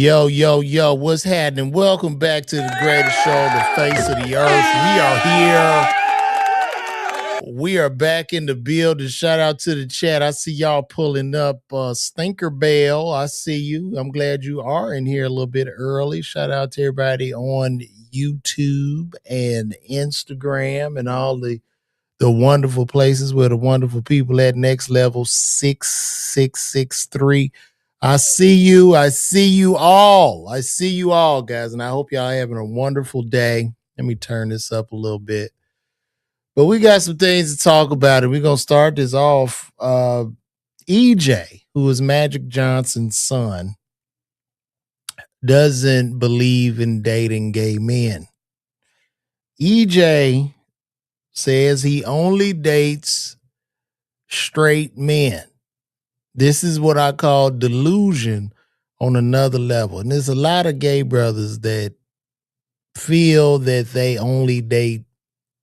Yo, yo, yo, what's happening? Welcome back to the greatest show on the face of the earth. We are here. We are back in the building. Shout out to the chat. I see y'all pulling up. Stinker Bell, I see you. I'm glad you are in here a little bit early. Shout out to everybody on YouTube and Instagram and all the wonderful places where the wonderful people at Next Level 6663. I see you. I see you all. I see you all, guys. And I hope y'all having a wonderful day. Let me turn this up a little bit. But we got some things to talk about. And we're going to start this off. EJ, who is Magic Johnson's son, doesn't believe in dating gay men. EJ says he only dates straight men. This is what I call delusion on another level. And there's a lot of gay brothers that feel that they only date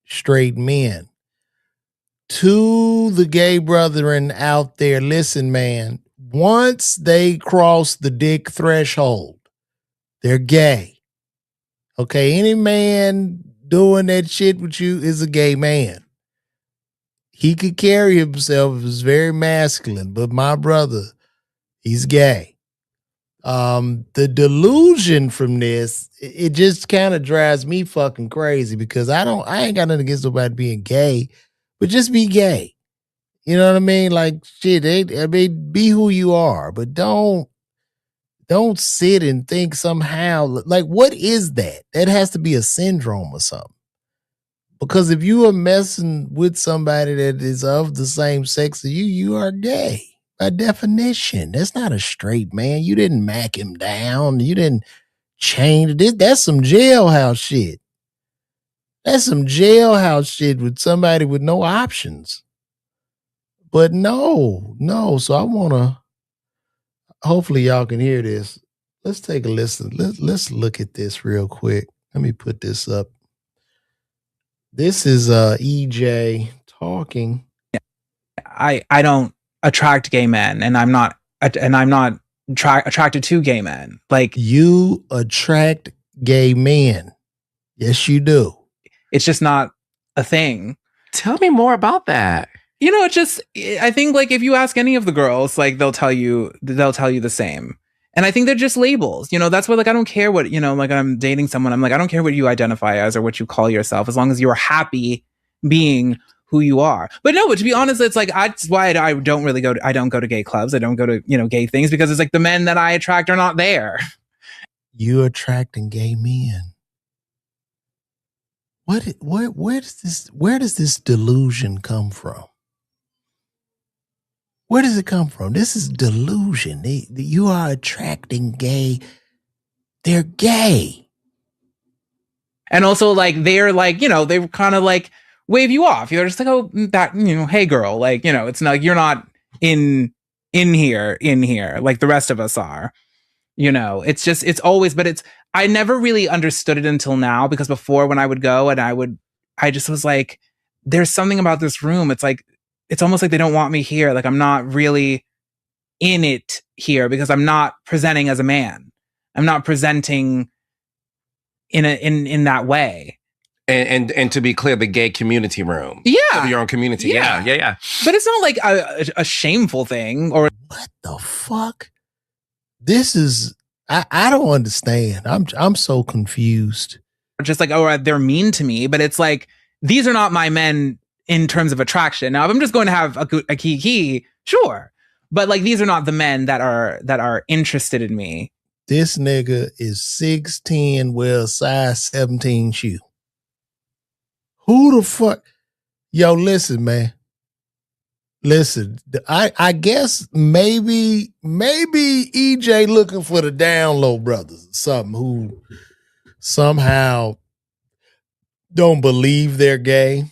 straight men. To the gay brethren out there, listen, man, once they cross the dick threshold, they're gay. Okay, any man doing that shit with you is a gay man. He could carry himself as very masculine, but my brother, he's gay. The delusion from this, it just kind of drives me fucking crazy because I ain't got nothing against nobody being gay, but just be gay. You know what I mean? Like shit, be who you are, but don't sit and think somehow like what is that? That has to be a syndrome or something. Because if you are messing with somebody that is of the same sex as you, you are gay. By definition, that's not a straight man. You didn't mack him down. You didn't change this. That's some jailhouse shit. That's some jailhouse shit with somebody with no options. But no. So I want to, hopefully y'all can hear this. Let's take a listen. Let's look at this real quick. Let me put this up. This is EJ talking. I don't attract gay men, and I'm not attracted to gay men. Like, you attract gay men. Yes, you do. It's just not a thing. Tell me more about that. You know, I think like if you ask any of the girls, like they'll tell you the same. And I think they're just labels. You know, that's what, like, I don't care what, you know, like I'm dating someone. I'm like, I don't care what you identify as or what you call yourself, as long as you're happy being who you are. But no, but to be honest, it's like, that's why I don't go to gay clubs. I don't go to, you know, gay things, because it's like the men that I attract are not there. You attracting gay men. Where does this delusion come from? Where does it come from? This is delusion. You are attracting gay. They're gay. And also, like, they're like, you know, they kind of like wave you off. You're just like, oh, that, you know, hey girl, like, you know, it's not like you're not in here like the rest of us are. You know, it's always, but I never really understood it until now, because before, when I would go and I just was like, there's something about this room. It's like, it's almost like they don't want me here. Like, I'm not really in it here because I'm not presenting as a man. I'm not presenting in that way. And to be clear, the gay community room. Yeah. Your own community. Yeah. But it's not like a shameful thing or what the fuck? This is, I don't understand. I'm so confused. Just like, oh, they're mean to me, but it's like, these are not my men in terms of attraction. Now, if I'm just going to have a kiki, sure. But like, these are not the men that are interested in me. This nigga is 6'10", wear a size 17 shoe. Who the fuck? Yo, listen, man. Listen, I guess maybe EJ looking for the down low brothers or something who somehow don't believe they're gay.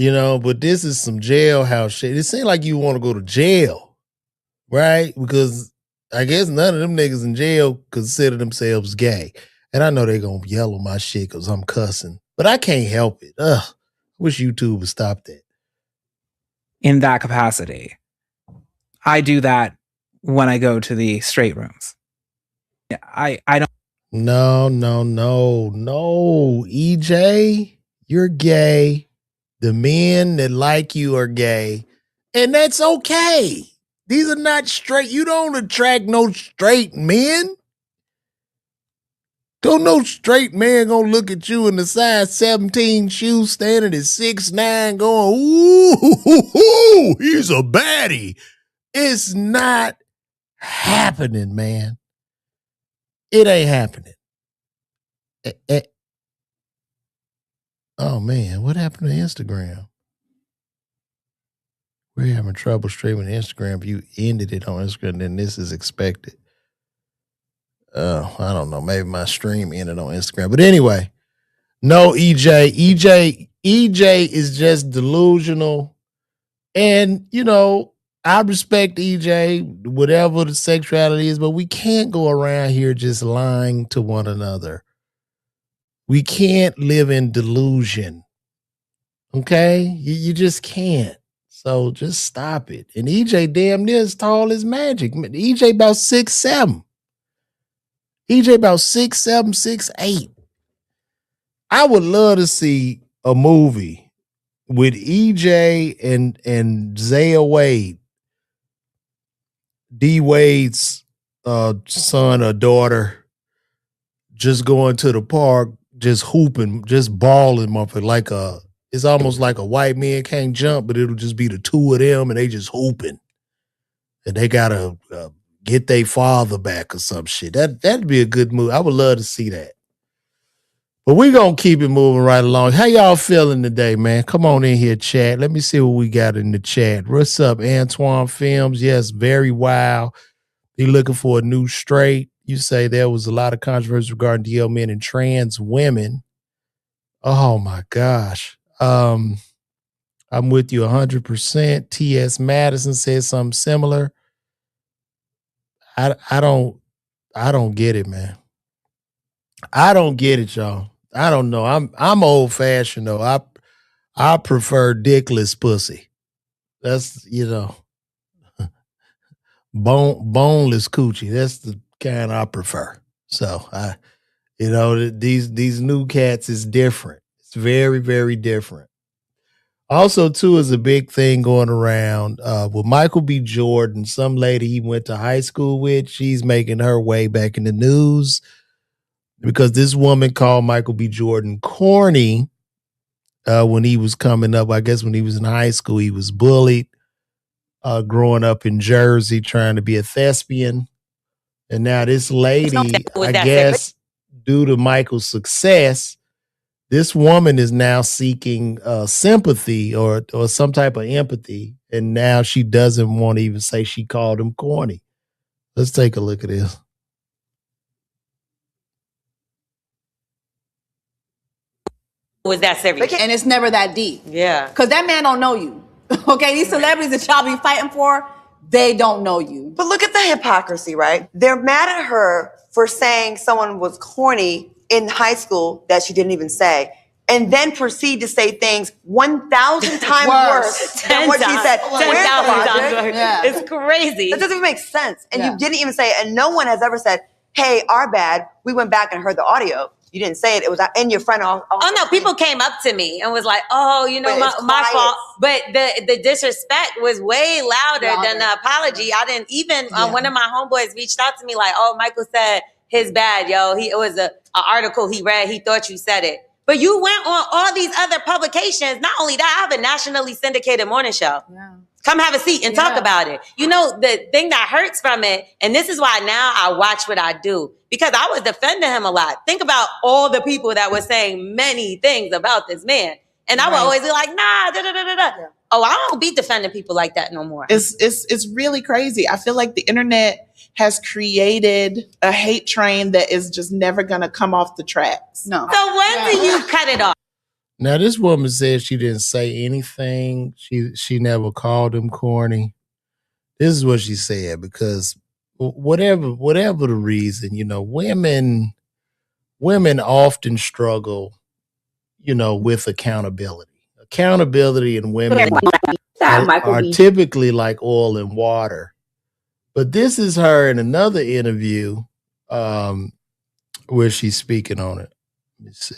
You know, but this is some jailhouse shit. It seems like you want to go to jail, right? Because I guess none of them niggas in jail consider themselves gay. And I know they're going to yell on my shit because I'm cussing, but I can't help it. I wish YouTube would stop that. In that capacity, I do that when I go to the straight rooms. I don't. No. EJ, you're gay. The men that like you are gay. And that's okay. These are not straight. You don't attract no straight men. Don't no straight man gonna look at you in the size 17 shoes standing at 6'9" going, ooh, he's a baddie. It's not happening, man. It ain't happening. Oh, man, what happened to Instagram? We're having trouble streaming Instagram. If you ended it on Instagram, then this is expected. I don't know. Maybe my stream ended on Instagram. But anyway, no, EJ is just delusional. And, you know, I respect EJ, whatever the sexuality is, but we can't go around here just lying to one another. We can't live in delusion. Okay? You just can't. So just stop it. And EJ damn near as tall as Magic. EJ about 6'7". EJ about 6'7", 6'8". I would love to see a movie with EJ and Zaya Wade, D Wade's son or daughter, just going to the park, just hooping, just balling, motherfucker. It's almost like a white man can't jump, but it'll just be the two of them and they just hooping, and they gotta get their father back or some shit. That'd be a good movie. I would love to see that. But we gonna keep it moving right along. How y'all feeling today, man? Come on in here, chat. Let me see what we got in the chat. What's up, Antoine Films? Yes, very wild. He looking for a new straight. You say there was a lot of controversy regarding DL men and trans women. Oh my gosh. I'm with you 100%. T.S. Madison said something similar. I don't get it, man. I don't get it, y'all. I don't know. I'm old fashioned though. I prefer dickless pussy. That's, you know, boneless coochie. That's the kind I prefer. So these new cats is different. It's very, very different. Also, too, is a big thing going around with Michael B. Jordan. Some lady he went to high school with, she's making her way back in the news because this woman called Michael B. Jordan corny when he was coming up. I guess when he was in high school, he was bullied growing up in Jersey, trying to be a thespian. And now this lady, I guess, due to Michael's success, this woman is now seeking sympathy or some type of empathy. And now she doesn't want to even say she called him corny. Let's take a look at this. Was that serious? And it's never that deep. Yeah. Because that man don't know you. Okay, these celebrities that y'all be fighting for, they don't know you. But look at the hypocrisy, right? They're mad at her for saying someone was corny in high school that she didn't even say, and then proceed to say things 1,000 times worse than what she said. 10,000 times worse. Yeah. It's crazy. That doesn't even make sense. And you didn't even say it. And no one has ever said, hey, our bad. We went back and heard the audio. You didn't say it. It was in your friend. Oh no, people came up to me and was like, "Oh, you know, my fault." But the disrespect was way louder than the apology. I didn't even. One of my homeboys reached out to me like, "Oh, Michael said his bad, yo. It was an article he read. He thought you said it." But you went on all these other publications. Not only that, I have a nationally syndicated morning show. Yeah. Come have a seat and talk about it. You know, the thing that hurts from it, and this is why now I watch what I do, because I was defending him a lot. Think about all the people that were saying many things about this man. And I would always be like, nah, da-da-da-da-da. Yeah. Oh, I don't be defending people like that no more. It's really crazy. I feel like the internet has created a hate train that is just never going to come off the tracks. No. So when do you cut it off? Now, this woman said she didn't say anything. She never called him corny. This is what she said, because whatever the reason, you know, women often struggle, you know, with accountability. Accountability and women are typically like oil and water. But this is her in another interview where she's speaking on it. Let me see.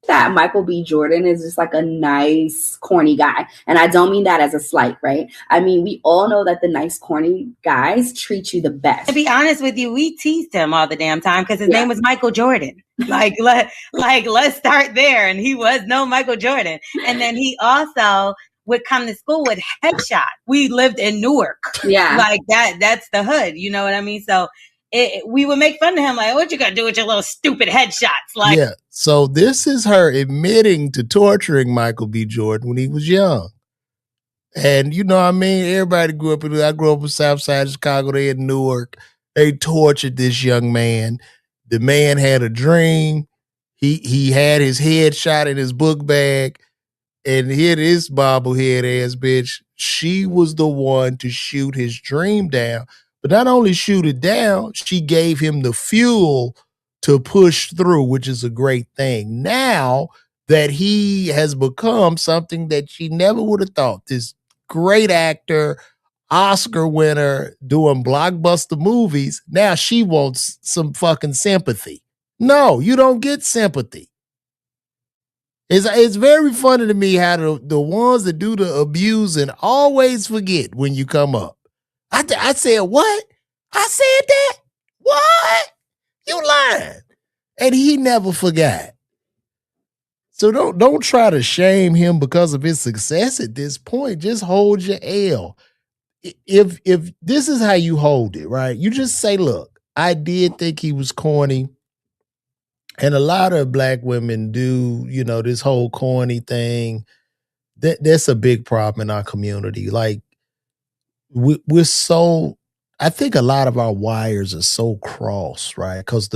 That Michael B. Jordan is just like a nice, corny guy. And I don't mean that as a slight, right? I mean, we all know that the nice, corny guys treat you the best. To be honest with you, we teased him all the damn time because his name was Michael Jordan. Let's start there. And he was no Michael Jordan. And then he also would come to school with headshot. We lived in Newark. Yeah. Like that's the hood. You know what I mean? So we would make fun of him, like, what you gonna do with your little stupid headshots? Like, yeah. So this is her admitting to torturing Michael B. Jordan when he was young. And you know what I mean? Everybody grew up I grew up in South Side of Chicago. They in Newark. They tortured this young man. The man had a dream. He had his head shot in his book bag. And here this bobblehead ass bitch, she was the one to shoot his dream down. But not only shoot it down, she gave him the fuel to push through, which is a great thing. Now that he has become something that she never would have thought, this great actor, Oscar winner, doing blockbuster movies, now she wants some fucking sympathy. No, you don't get sympathy. It's very funny to me how the ones that do the abusing always forget when you come up. I said, what? I said that? What? You lying. And he never forgot. So don't try to shame him because of his success at this point. Just hold your L. If this is how you hold it, right? You just say, look, I did think he was corny. And a lot of black women do, you know, this whole corny thing. That's a big problem in our community. Like, we're so, I think a lot of our wires are so crossed, right? Because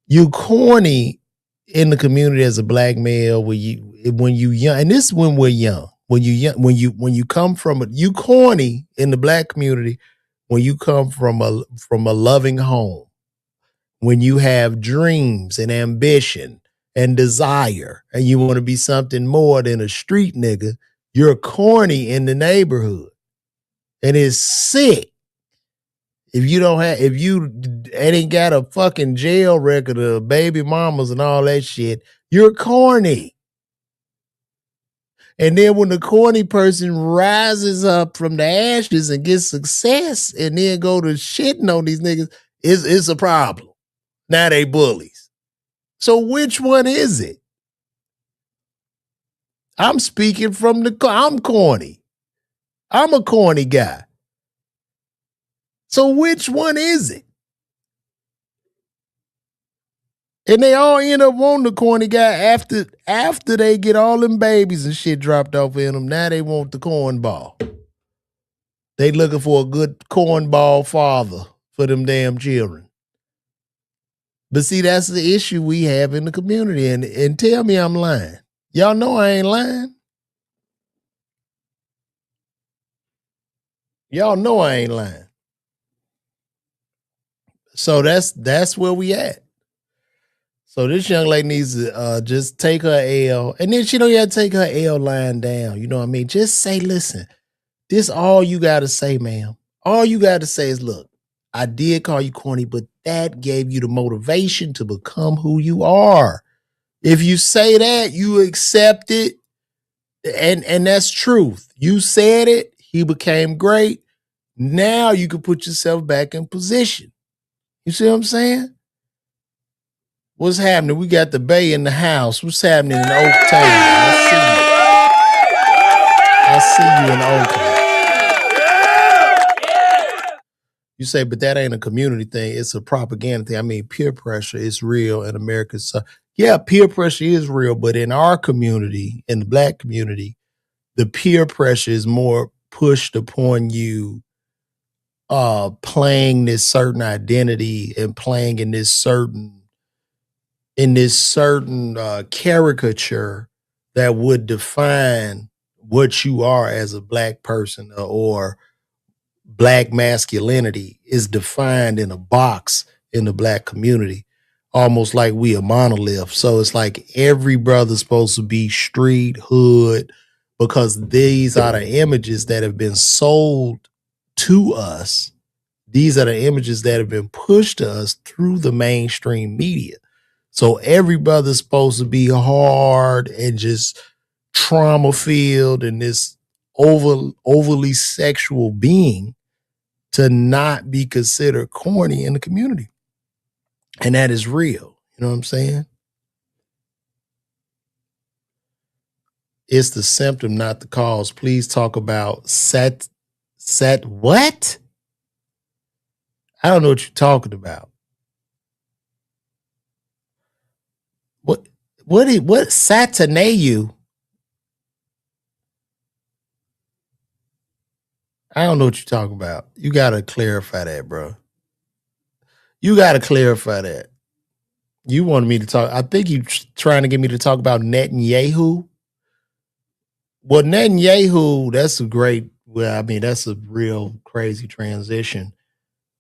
you corny in the community as a black male when you young, and this is when we're young. When you come from you corny in the black community when you come from a loving home, when you have dreams and ambition and desire, and you want to be something more than a street nigga. You're corny in the neighborhood. And it's sick if you ain't got a fucking jail record of baby mamas and all that shit. You're corny. And then when the corny person rises up from the ashes and gets success and then go to shitting on these niggas, it's a problem. Now they bullies. So which one is it? I'm speaking from I'm corny. I'm a corny guy. So which one is it? And they all end up wanting the corny guy after they get all them babies and shit dropped off in them. Now they want the cornball. They looking for a good cornball father for them damn children. But see, that's the issue we have in the community. And tell me I'm lying. Y'all know I ain't lying. Y'all know I ain't lying. So that's where we at. So this young lady needs to just take her L. And then she don't have to take her L lying down. You know what I mean? Just say, listen, this all you got to say, ma'am. All you got to say is, look, I did call you corny, but that gave you the motivation to become who you are. If you say that, you accept it. And that's truth. You said it. He became great. Now you can put yourself back in position. You see what I'm saying? What's happening? We got the Bay in the house. What's happening in Oak Table? I see you in Oakland. You say, but that ain't a community thing. It's a propaganda thing. I mean, peer pressure is real in America. So, yeah, peer pressure is real. But in our community, in the black community, the peer pressure is more pushed upon you playing this certain identity and playing in this certain caricature that would define what you are as a black person, or black masculinity is defined in a box in the black community, almost like we a monolith. So it's like every brother's supposed to be street, hood, because these are the images that have been sold to us These are the images that have been pushed to us through the mainstream media. So every brother's supposed to be hard and just trauma filled and this overly sexual being to not be considered corny in the community. And that is real. You know what I'm saying? It's the symptom, not the cause. Please talk about set what? I don't know what you're talking about. What Satanayu? I don't know what you're talking about. You gotta clarify that, bro. You gotta clarify that. You wanted me to talk. I think you trying to get me to talk about Netanyahu. Well, Netanyahu, that's a great. Well, I mean, that's a real crazy transition.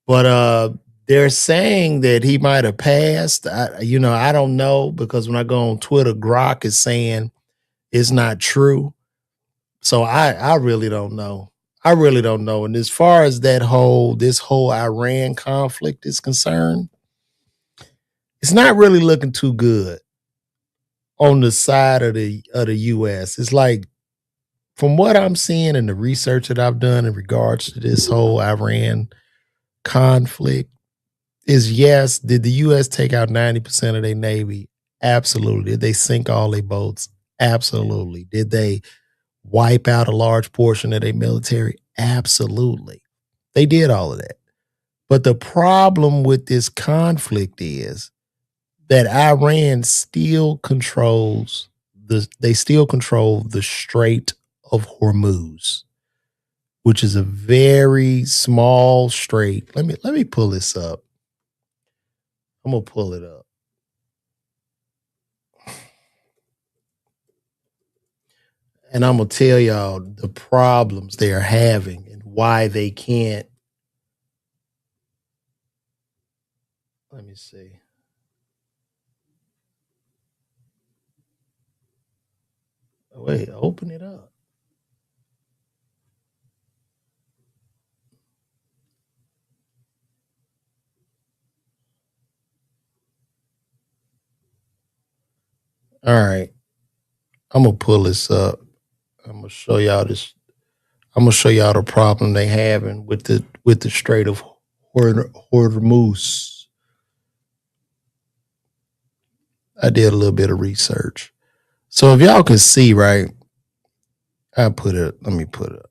But they're saying that he might have passed. I don't know, because when I go on Twitter, Grok is saying it's not true. So I really don't know. I really don't know. And as far as this whole Iran conflict is concerned, it's not really looking too good on the side of the U.S. It's like, from what I'm seeing and the research that I've done in regards to this whole Iran conflict, is yes, did the U.S. take out 90% of their Navy? Absolutely. Did they sink all their boats? Absolutely. Did they wipe out a large portion of their military? Absolutely. They did all of that. But the problem with this conflict is that Iran still controls the Strait of Hormuz, which is a very small strait. Let me pull this up. I'm gonna pull it up. And I'm gonna tell y'all the problems they are having and why they can't. Let me see. Wait, open it up. All right. I'm gonna pull this up. I'm gonna show y'all this. I'm gonna show y'all the problem they having with the Strait of Hormuz. I did a little bit of research. So if y'all can see, right, let me put it up.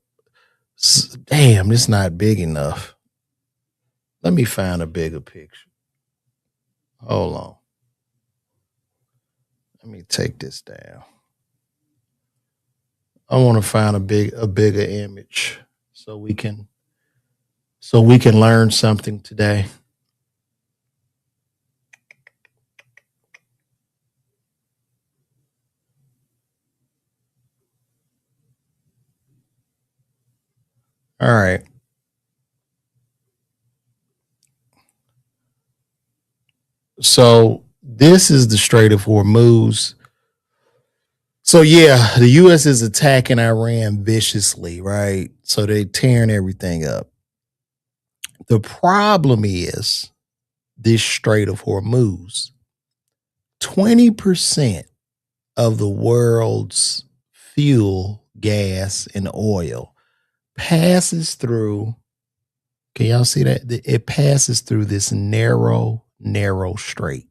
Damn, it's not big enough. Let me find a bigger picture. Hold on. Let me take this down. I want to find a bigger image so we can learn something today. All right. So this is the Strait of Hormuz. So yeah, the U.S. is attacking Iran viciously, right? So they're tearing everything up. The problem is this Strait of Hormuz. 20% of the world's fuel, gas, and oil passes through. Can y'all see that? It passes through this narrow strait.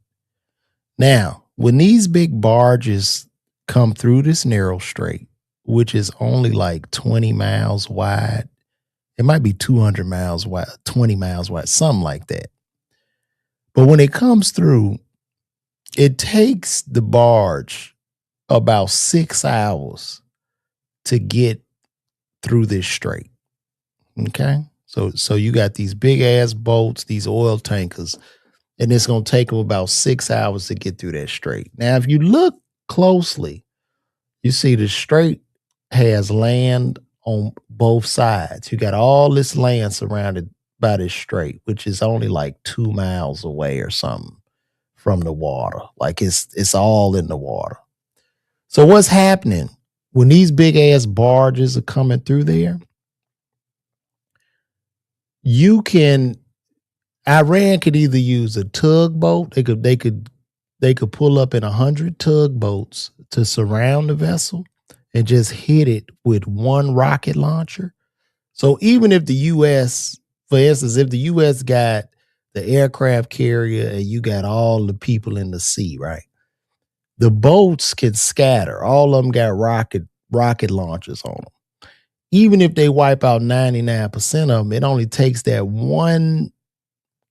Now, when these big barges come through this narrow strait, which is only like 20 miles wide, it might be 200 miles wide, 20 miles wide, something like that. But when it comes through, it takes the barge about 6 hours to get through this strait. Okay? So you got these big ass boats, these oil tankers, and it's going to take them about 6 hours to get through that strait. Now, if you look closely, you see the strait has land on both sides. You got all this land surrounded by this strait, which is only like 2 miles away or something from the water. Like it's all in the water. So what's happening when these big ass barges are coming through there? Iran could either use a tugboat. They could pull up in 100 tugboats to surround the vessel and just hit it with one rocket launcher. So even if the U.S., for instance, if the U.S. got the aircraft carrier and you got all the people in the sea, right? The boats can scatter. All of them got rocket launchers on them. Even if they wipe out 99% of them, it only takes that one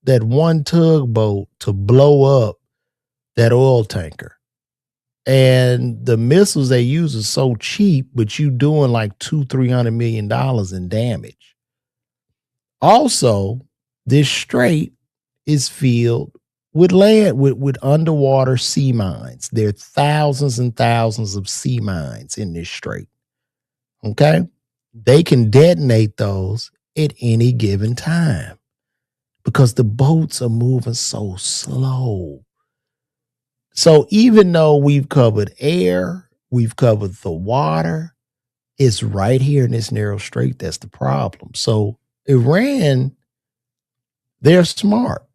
tugboat to blow up that oil tanker. And the missiles they use are so cheap, but you doing like $200-300 million in damage. Also, this strait is filled with land, with underwater sea mines. There are thousands and thousands of sea mines in this strait. Okay? They can detonate those at any given time because the boats are moving so slow. So even though we've covered air, we've covered the water, it's right here in this narrow strait that's the problem. So Iran, they're smart.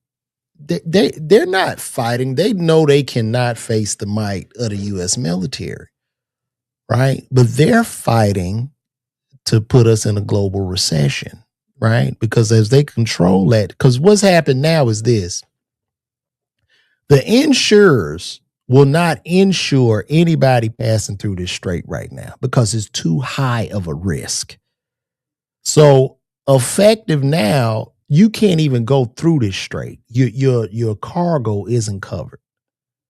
They're not fighting. They know they cannot face the might of the U.S. military, right? But they're fighting to put us in a global recession, right? Because as they control that, because what's happened now is this. The insurers will not insure anybody passing through this strait right now because it's too high of a risk. So effective now, you can't even go through this strait. Your cargo isn't covered.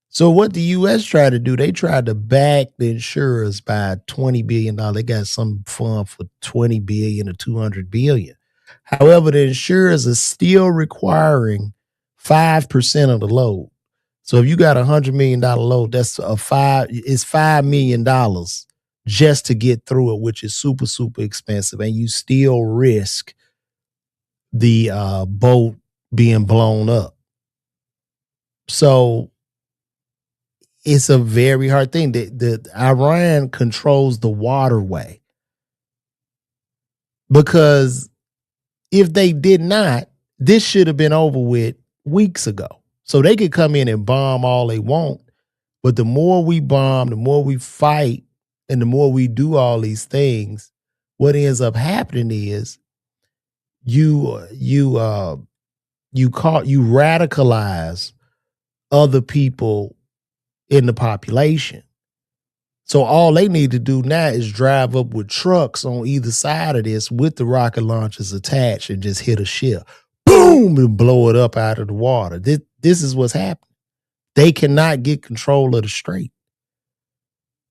So what the U.S. tried to do, they tried to back the insurers by $20 billion. They got some fund for $20 billion or $200 billion. However, the insurers are still requiring 5% of the load. So if you got $100 million load, that's $5 million just to get through it, which is super, super expensive. And you still risk the boat being blown up. So it's a very hard thing. The Iran controls the waterway. Because if they did not, this should have been over with weeks ago. So they could come in and bomb all they want, but the more we bomb, the more we fight, and the more we do all these things, what ends up happening is you radicalize other people in the population. So all they need to do now is drive up with trucks on either side of this with the rocket launchers attached and just hit a ship. Boom! And blow it up out of the water. This is what's happening. They cannot get control of the strait.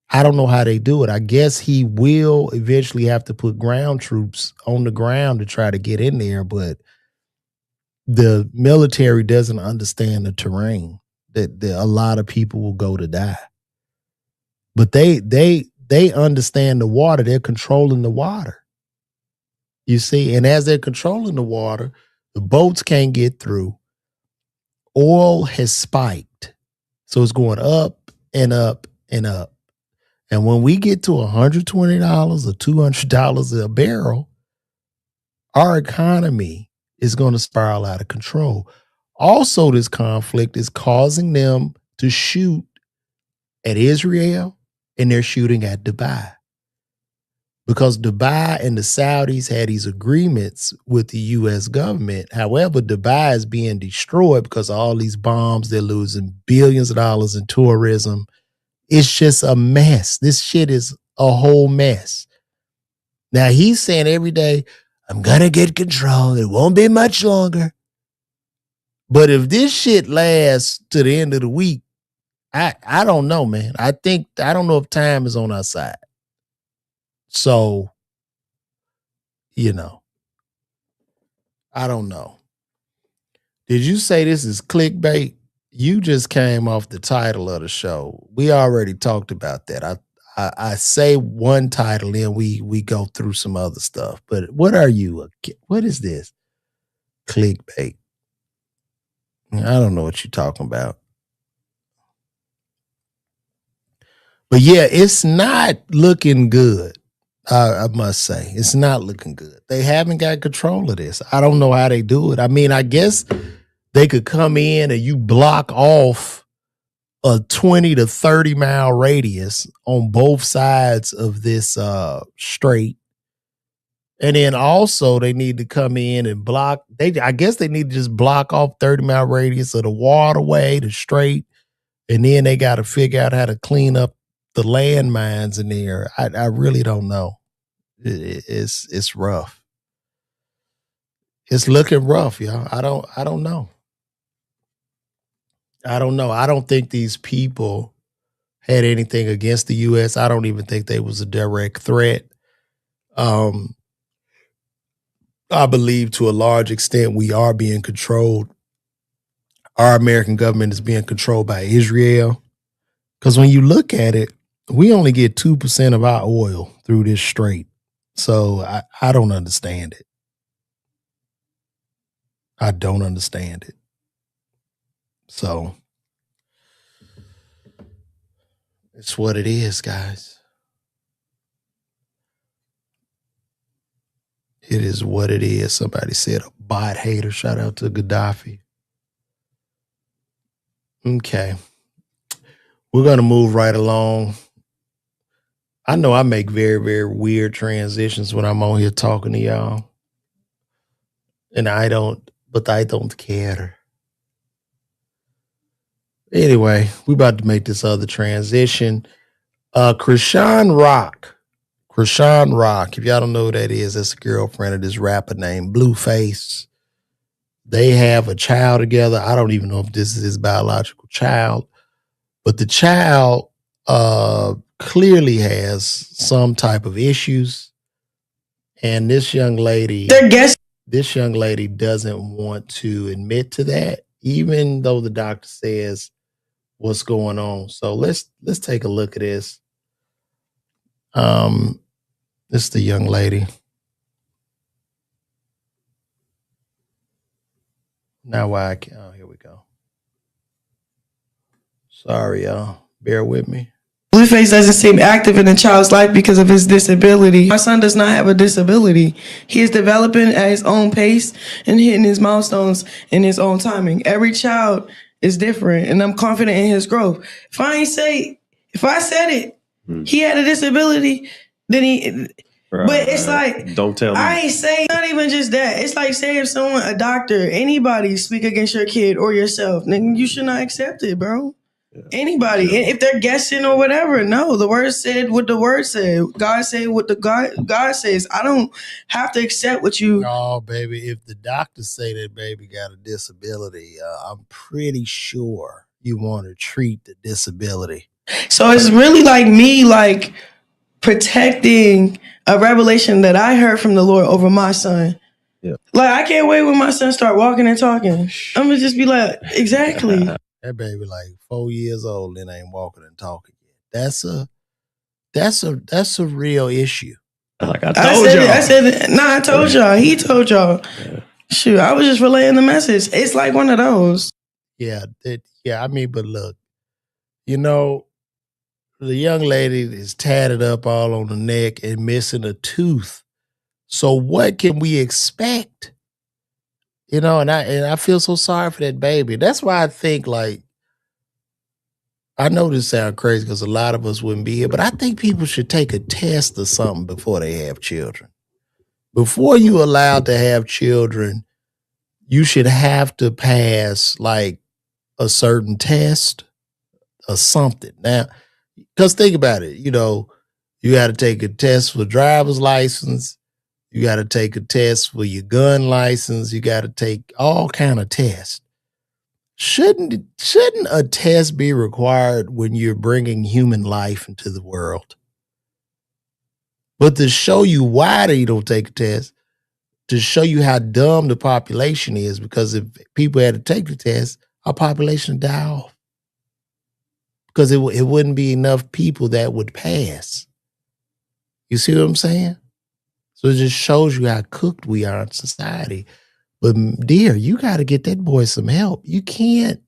I don't know how they do it. I guess he will eventually have to put ground troops on the ground to try to get in there, but the military doesn't understand the terrain. That a lot of people will go to die. But they understand the water. They're controlling the water. You see, and as they're controlling the water, the boats can't get through. Oil has spiked. So it's going up and up and up. And when we get to $120 or $200 a barrel, our economy is going to spiral out of control. Also, this conflict is causing them to shoot at Israel, and they're shooting at Dubai. Because Dubai and the Saudis had these agreements with the U.S. government. However, Dubai is being destroyed because of all these bombs. They're losing billions of dollars in tourism. It's just a mess. This shit is a whole mess. Now, he's saying every day, I'm going to get control. It won't be much longer. But if this shit lasts to the end of the week, I don't know, man. I don't know if time is on our side. So, I don't know. Did you say this is clickbait? You just came off the title of the show. We already talked about that. I say one title, then we go through some other stuff. But what are you? What is this? Clickbait. I don't know what you're talking about. But yeah, it's not looking good I must say, it's not looking good. They haven't got control of this. I don't know how they do it. I mean, I guess they could come in and you block off a 20 to 30 mile radius on both sides of this strait. And then also they need to come in and block. I guess they need to just block off 30-mile radius of the waterway, the strait, and then they got to figure out how to clean up the landmines in there. I really don't know. It's rough. It's looking rough, y'all. I don't know. I don't know. I don't think these people had anything against the U.S. I don't even think they was a direct threat. I believe to a large extent we are being controlled. Our American government is being controlled by Israel. Because when you look at it, we only get 2% of our oil through this strait. So I don't understand it. I don't understand it. So it's what it is, guys. It is what it is. Somebody said a bot hater. Shout out to Gaddafi. Okay. We're going to move right along. I know I make very, very weird transitions when I'm on here talking to y'all. And I don't care. Anyway, we about to make this other transition. Krishan Rock. If y'all don't know who that is, that's a girlfriend of this rapper named Blueface. They have a child together. I don't even know if this is his biological child, but the child clearly has some type of issues. And this young lady doesn't want to admit to that, even though the doctor says what's going on. So let's take a look at this. This is the young lady. Now why I can't, oh, here we go. Sorry, y'all. Bear with me. Blueface doesn't seem active in the child's life because of his disability. My son does not have a disability. He is developing at his own pace and hitting his milestones in his own timing. Every child is different, and I'm confident in his growth. If I said it, he had a disability, then he... But it's like, don't tell me. I ain't saying, not even just that. It's like saying if someone, a doctor, anybody speak against your kid or yourself, then you should not accept it, bro. Yeah. Anybody. Yeah. If they're guessing or whatever, no, the word said what the word said. God said what the God says. I don't have to accept what you. No, baby. If the doctors say that baby got a disability, I'm pretty sure you want to treat the disability. So it's really like me, like, protecting a revelation that I heard from the Lord over my son. Yeah. Like, I can't wait when my son start walking and talking. I'm gonna just be like, exactly. That baby like 4 years old and ain't walking and talking yet. That's a real issue. Like I told y'all. I told y'all. He told y'all. Yeah. Shoot, I was just relaying the message. It's like one of those. Yeah, I mean, but look, you know, the young lady is tatted up all on the neck and missing a tooth. So what can we expect? You know, and I feel so sorry for that baby. That's why I think, like, I know this sounds crazy because a lot of us wouldn't be here, but I think people should take a test or something before they have children. Before you allowed to have children, you should have to pass like a certain test or something. Now, because think about it, you know, you got to take a test for driver's license. You got to take a test for your gun license. You got to take all kind of tests. Shouldn't a test be required when you're bringing human life into the world? But to show you why they don't take a test, to show you how dumb the population is, because if people had to take the test, our population would die off. Because it wouldn't be enough people that would pass. You see what I'm saying? So it just shows you how cooked we are in society. But dear, you got to get that boy some help. You can't.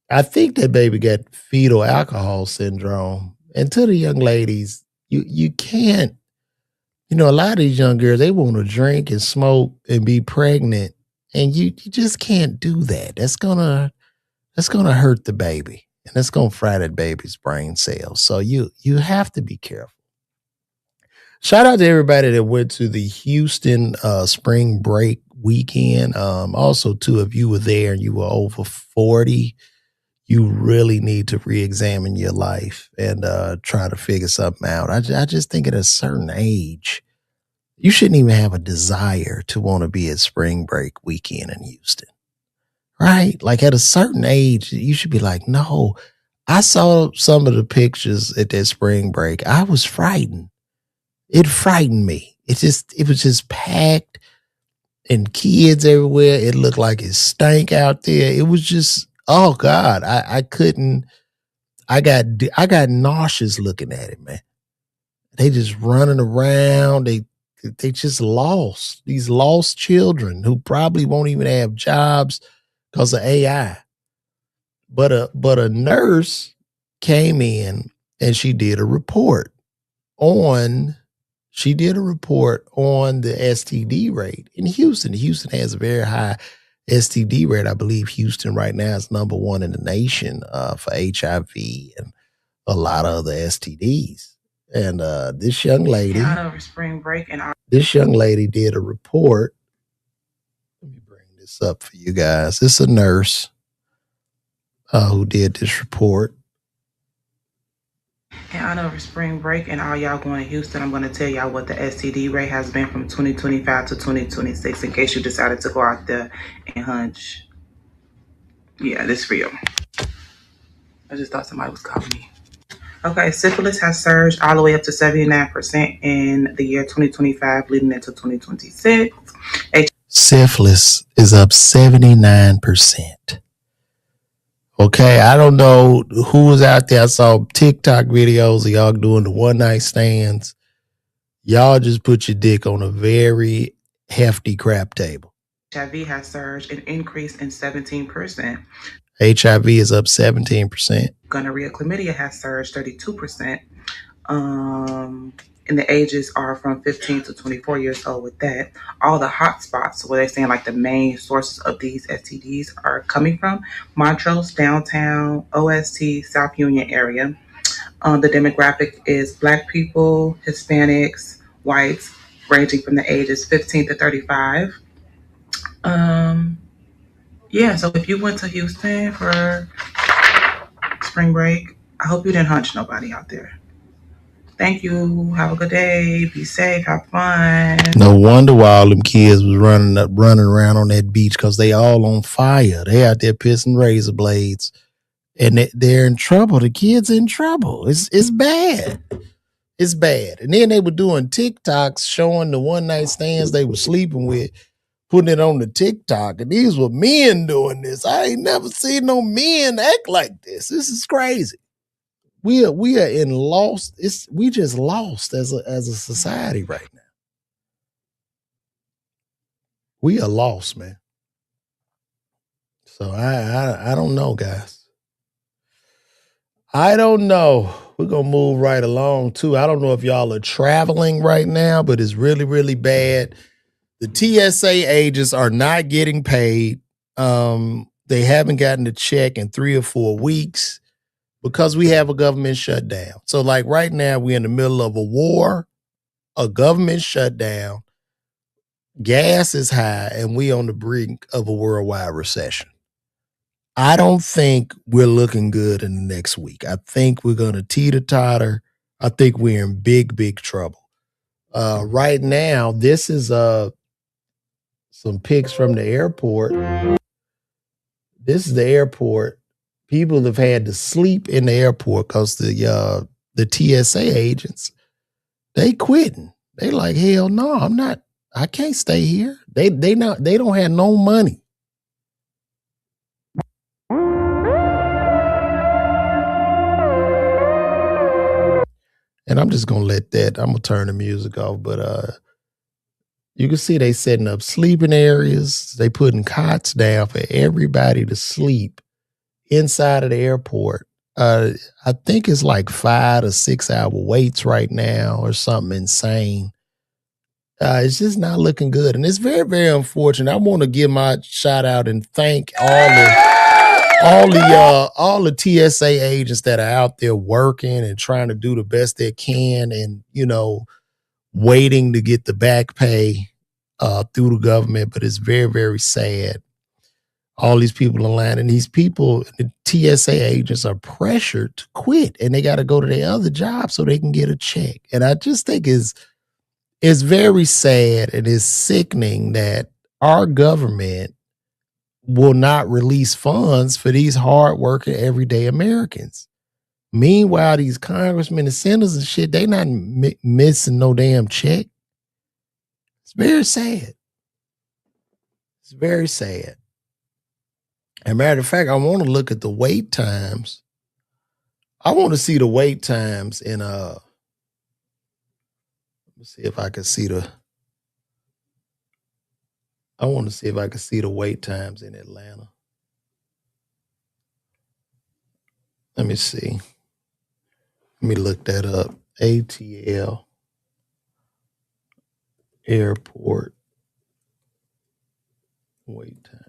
I think that baby got fetal alcohol syndrome. And to the young ladies, You can't, a lot of these young girls, they want to drink and smoke and be pregnant. And you just can't do that. That's gonna hurt the baby. And that's gonna fry that baby's brain cells. So you have to be careful. Shout out to everybody that went to the Houston spring break weekend. Also, too, if you were there and you were over 40, you really need to re-examine your life and try to figure something out. I just think at a certain age, you shouldn't even have a desire to want to be at spring break weekend in Houston, right? Like at a certain age, you should be like, no. I saw some of the pictures at that spring break. I was frightened. It frightened me. It was just packed and kids everywhere. It looked like it stank out there. It was just, oh God, I couldn't. I got nauseous looking at it, man. They just running around. They just lost. These lost children who probably won't even have jobs because of AI. But a nurse came in and she did a report on the STD rate in Houston. Houston has a very high STD rate. I believe Houston right now is number 1 in the nation for HIV and a lot of other STDs. And this young lady did a report. Let me bring this up for you guys. It's a nurse who did this report. In honor of spring break and all y'all going to Houston, I'm going to tell y'all what the STD rate has been from 2025 to 2026 in case you decided to go out there and hunch. Yeah, this is for you. I just thought somebody was calling me. Okay, syphilis has surged all the way up to 79% in the year 2025 leading into 2026. Syphilis is up 79%. Okay, I don't know who was out there. I saw TikTok videos of y'all doing the one night stands. Y'all just put your dick on a very hefty crap table. HIV has surged and increased in 17%. HIV is up 17%. Gonorrhea, chlamydia has surged 32%. And the ages are from 15 to 24 years old with that. All the hot spots where they're saying like the main sources of these STDs are coming from: Montrose, downtown, OST, South Union area. The demographic is Black people, Hispanics, whites, ranging from the ages 15 to 35. Yeah, so if you went to Houston for spring break, I hope you didn't hunch nobody out there. Thank you. Have a good day. Be safe. Have fun. No wonder why all them kids was running around on that beach, because they all on fire. They out there pissing razor blades, and they're in trouble. The kids in trouble. It's bad. It's bad. And then they were doing TikToks showing the one night stands they were sleeping with, putting it on the TikTok. And these were men doing this. I ain't never seen no men act like this. This is crazy. We are in lost. We just lost as a society right now. We are lost, man. So I don't know, guys. I don't know. We're gonna move right along too. I don't know if y'all are traveling right now, but it's really, really bad. The TSA agents are not getting paid. They haven't gotten a check in 3 or 4 weeks, because we have a government shutdown. So like right now, we're in the middle of a war, a government shutdown, gas is high, and we on the brink of a worldwide recession. I don't think we're looking good in the next week. I think we're going to teeter-totter. I think we're in big, big trouble. Right now, this is some pics from the airport. This is the airport. People have had to sleep in the airport because the TSA agents, they quitting. They like, hell no, I can't stay here. They don't have no money. And I'm just gonna let that, I'm gonna turn the music off, but you can see they setting up sleeping areas. They putting cots down for everybody to sleep inside of the airport. I think it's like 5 to 6 hour waits right now or something insane. It's just not looking good. And it's very, very unfortunate. I want to give my shout out and thank all the TSA agents that are out there working and trying to do the best they can and, waiting to get the back pay through the government. But it's very, very sad. All these people in line, and these people, the TSA agents are pressured to quit and they got to go to their other job so they can get a check. And I just think it's very sad and it's sickening that our government will not release funds for these hardworking everyday Americans. Meanwhile, these congressmen and senators and shit, they not missing no damn check. It's very sad. It's very sad. As a matter of fact, I want to look at the wait times. I want to see the wait times in let me see if I can see I want to see if I can see the wait times in Atlanta. Let me see. Let me look that up. ATL Airport wait time.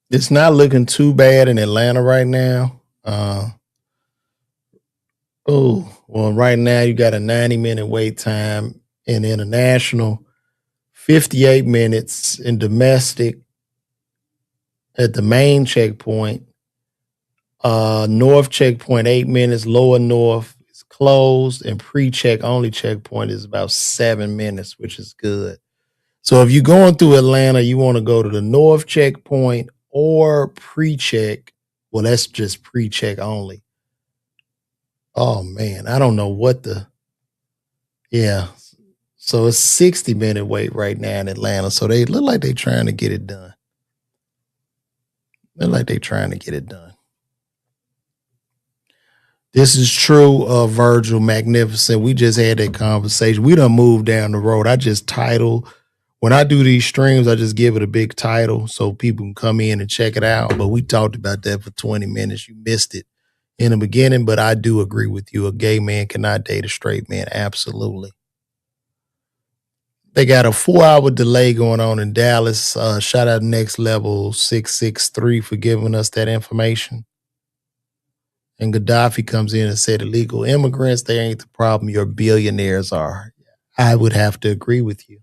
It's not looking too bad in Atlanta right now. Right now you got a 90-minute wait time in international, 58 minutes in domestic at the main checkpoint. North checkpoint, 8 minutes. Lower North is closed, and pre-check only checkpoint is about 7 minutes, which is good. So if you're going through Atlanta, you want to go to the North checkpoint or pre-check. Well, that's just pre-check only. Oh man, I don't know what so it's 60-minute wait right now in Atlanta. So they look like they're trying to get it done. This is true, Virgil Magnificent. We just had that conversation. We done moved down the road. I just title. When I do these streams, I just give it a big title so people can come in and check it out. But we talked about that for 20 minutes. You missed it in the beginning, but I do agree with you. A gay man cannot date a straight man. Absolutely. They got a 4-hour delay going on in Dallas. Shout out Next Level 663 for giving us that information. And Gaddafi comes in and said illegal immigrants, they ain't the problem. Your billionaires are. I would have to agree with you.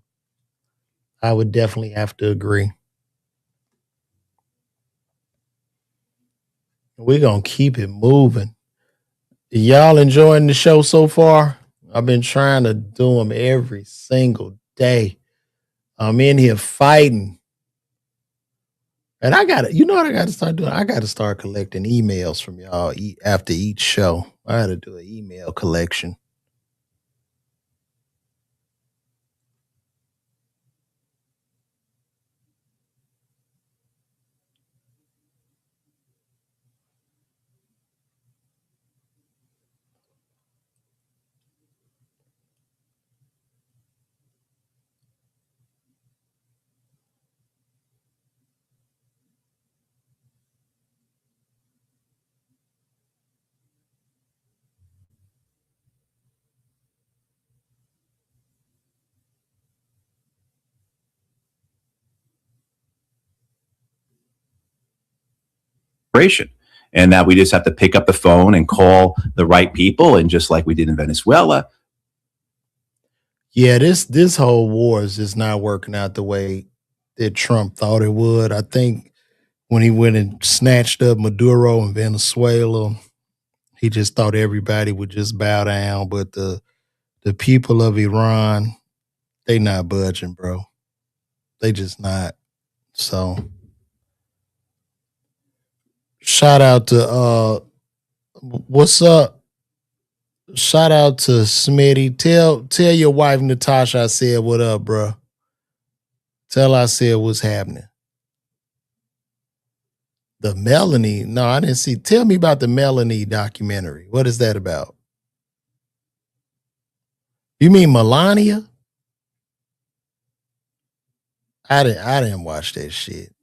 I would definitely have to agree. We're going to keep it moving. Y'all enjoying the show so far? I've been trying to do them every single day. I'm in here fighting. And I got to, you know what I got to start doing? I got to start collecting emails from y'all after each show. I got to do an email collection. And that we just have to pick up the phone and call the right people, and just like we did in Venezuela. Yeah, this whole war is just not working out the way that Trump thought it would. I think when he went and snatched up Maduro in Venezuela, he just thought everybody would just bow down. But the people of Iran, they not budging, bro. They just not. So shout out to what's up? Shout out to Smitty. Tell your wife Natasha I said what up, bro. Tell I said what's happening. The Melanie. No, I didn't see. Tell me about the Melanie documentary. What is that about? You mean Melania? I didn't watch that shit.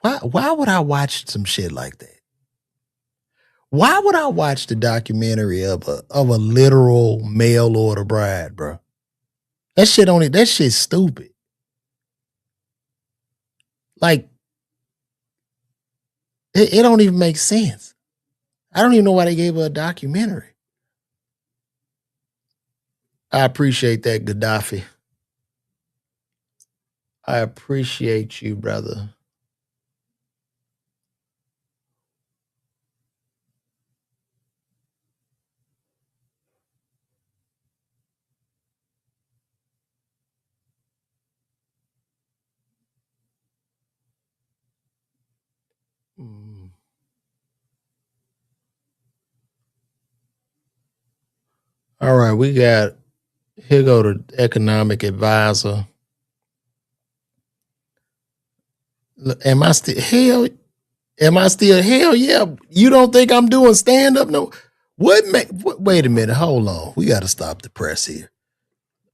Why would I watch some shit like that? Why would I watch the documentary of a literal mail order bride, bro? That shit's stupid. Like, it don't even make sense. I don't even know why they gave her a documentary. I appreciate that, Gaddafi. I appreciate you, brother. All right, we got, here go the economic advisor. Am I still hell yeah? You don't think I'm doing stand-up? No. Wait a minute, hold on. We got to stop the press here.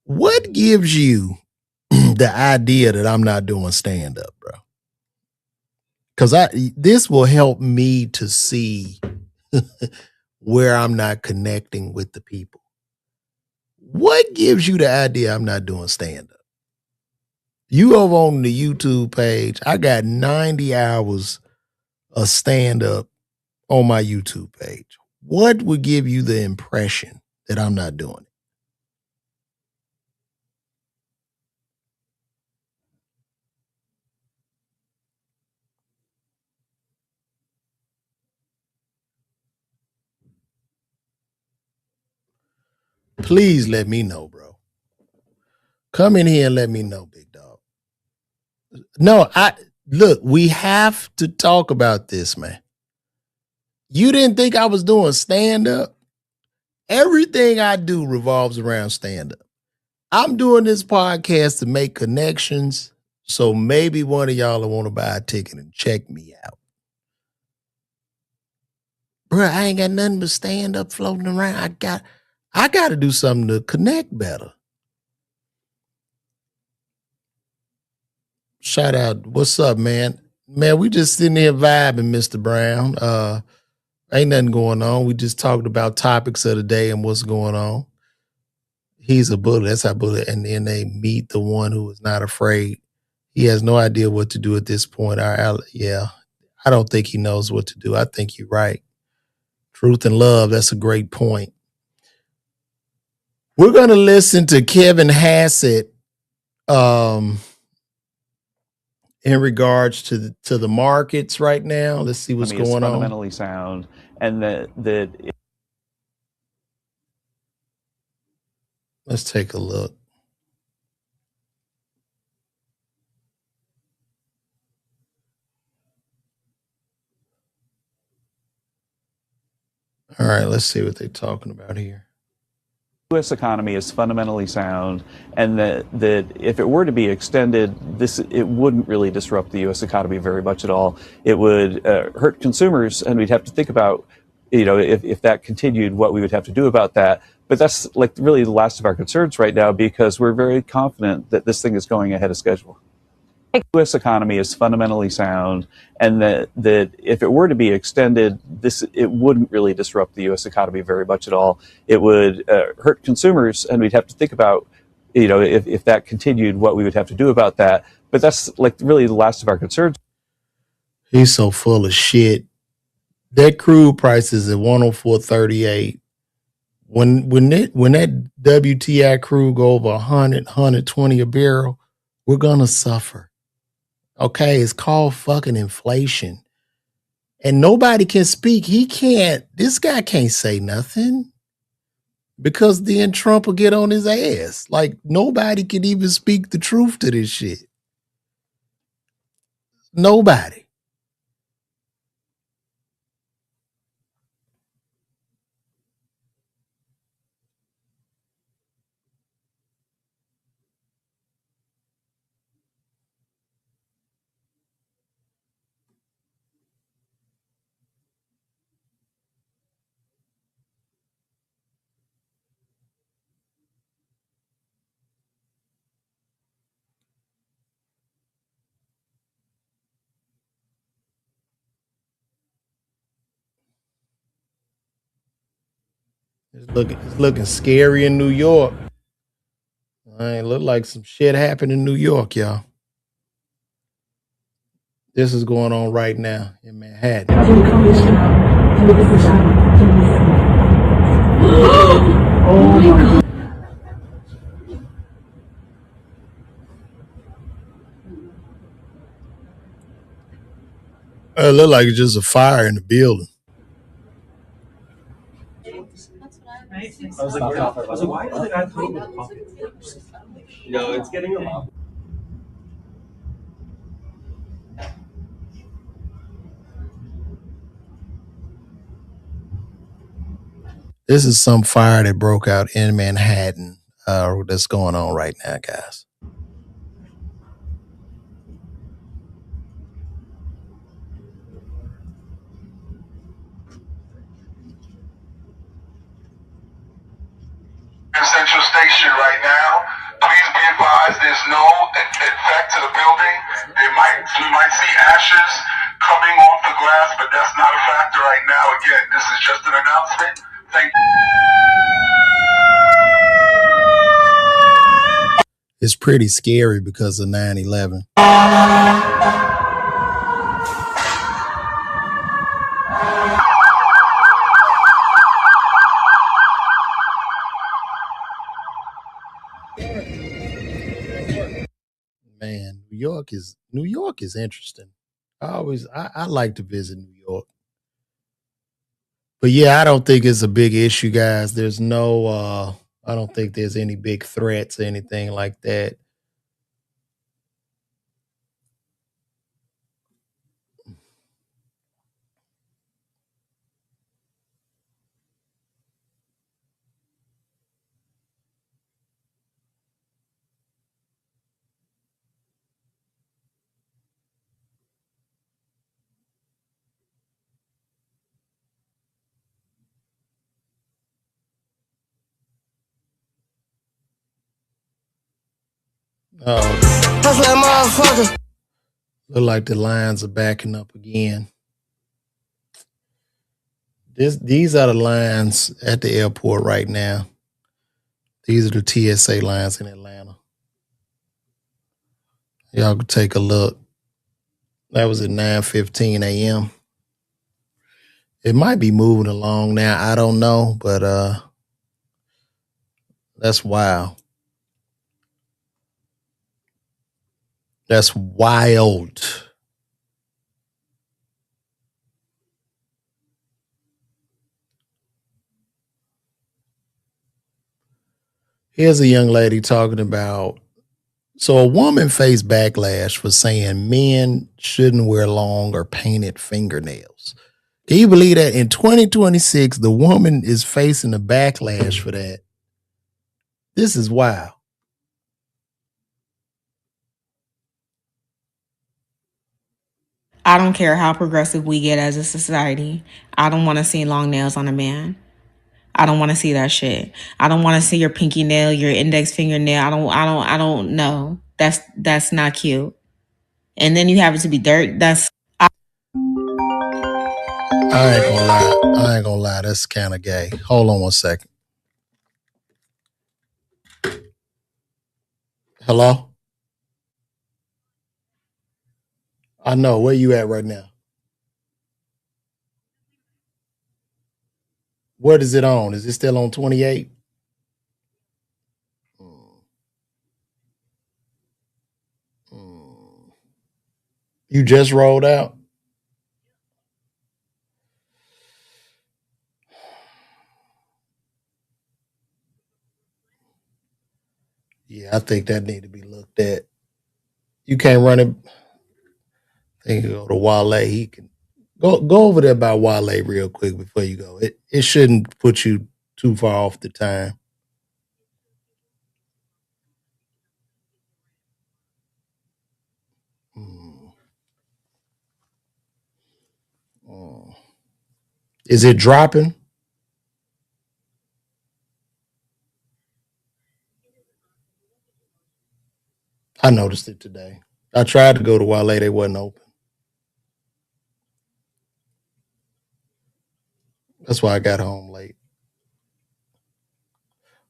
What gives you the idea that I'm not doing stand-up, bro? Because this will help me to see where I'm not connecting with the people. What gives you the idea I'm not doing stand-up? You over on the YouTube page, I got 90 hours of stand-up on my YouTube page. What would give you the impression that I'm not doing it? Please let me know, bro. Come in here and let me know, big dog. No, look, we have to talk about this, man. You didn't think I was doing stand-up? Everything I do revolves around stand-up. I'm doing this podcast to make connections, so maybe one of y'all will want to buy a ticket and check me out. Bro, I ain't got nothing but stand-up floating around. I got to do something to connect better. Shout out. What's up, man? Man, we just sitting here vibing, Mr. Brown. Ain't nothing going on. We just talked about topics of the day and what's going on. He's a bully. That's how bully. And then they meet the one who is not afraid. He has no idea what to do at this point. Yeah, I don't think he knows what to do. I think you're right. Truth and love. That's a great point. We're going to listen to Kevin Hassett in regards to the markets right now. Let's see what's going on. Fundamentally sound, and that let's take a look. All right, let's see what they're talking about here. the U.S. economy is fundamentally sound, and that if it were to be extended, it wouldn't really disrupt the U.S. economy very much at all. It would hurt consumers, and we'd have to think about, if that continued, what we would have to do about that. But that's like really the last of our concerns right now, because we're very confident that this thing is going ahead of schedule. The U.S. economy is fundamentally sound, and that if it were to be extended, it wouldn't really disrupt the U.S. economy very much at all. It would hurt consumers, and we'd have to think about, if that continued, what we would have to do about that. But that's like really the last of our concerns. He's so full of shit. That crude price is at 104.38. When that WTI crude go over 100, 120 a barrel, we're gonna suffer. Okay, it's called fucking inflation. And nobody can speak. This guy can't say nothing, because then Trump will get on his ass. Like, nobody can even speak the truth to this shit. Nobody. It's looking scary in New York. It look like some shit happened in New York, y'all. This is going on right now in Manhattan. Oh my God. It looked like it's just a fire in the building. I was like, why is the guy coming with coffee? No, it's getting him up. This is some fire that broke out in Manhattan that's going on right now, guys. Central Station right now. Please be advised there's no effect to the building. We might see ashes coming off the glass, but that's not a factor right now. Again, this is just an announcement. Thank you. It's pretty scary because of 9/11. Man, New York is interesting. I like to visit New York. But yeah, I don't think it's a big issue, guys. There's no I don't think there's any big threats or anything like that. Oh, look like the lines are backing up again. These are the lines at the airport right now. These are the TSA lines in Atlanta. Y'all can take a look. That was at 9:15 a.m. It might be moving along now. I don't know, but that's wild. That's wild. Here's a young lady talking about, so a woman faced backlash for saying men shouldn't wear long or painted fingernails. Can you believe that in 2026, the woman is facing a backlash for that? This is wild. I don't care how progressive we get as a society. I don't want to see long nails on a man. I don't want to see that shit. I don't want to see your pinky nail, your index fingernail. I don't know. That's not cute. And then you have it to be dirt. I ain't gonna lie. That's kind of gay. Hold on one second. Hello? I know. Where you at right now? What is it on? Is it still on 28? You just rolled out? Yeah, I think that need to be looked at. You can't run it. I think you go to Wale. He can go over there by Wale real quick before you go. It shouldn't put you too far off the time. Is it dropping? I noticed it today. I tried to go to Wale. They wasn't open. That's why I got home late.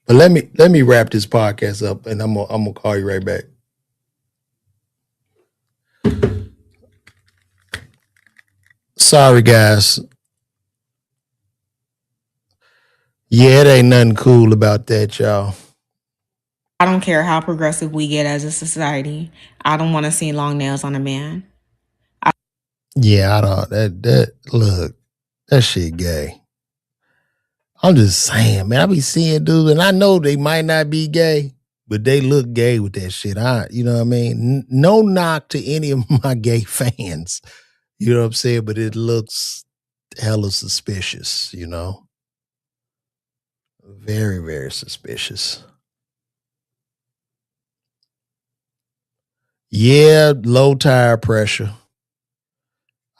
But let me wrap this podcast up, and I'm gonna call you right back. Sorry, guys. Yeah, it ain't nothing cool about that, y'all. I don't care how progressive we get as a society. I don't want to see long nails on a man. Yeah, I don't. That look, that shit gay. I'm just saying, man. I be seeing dudes, and I know they might not be gay, but they look gay with that shit. You know what I mean? No knock to any of my gay fans. You know what I'm saying? But it looks hella suspicious, you know? Very, very suspicious. Yeah, low tire pressure.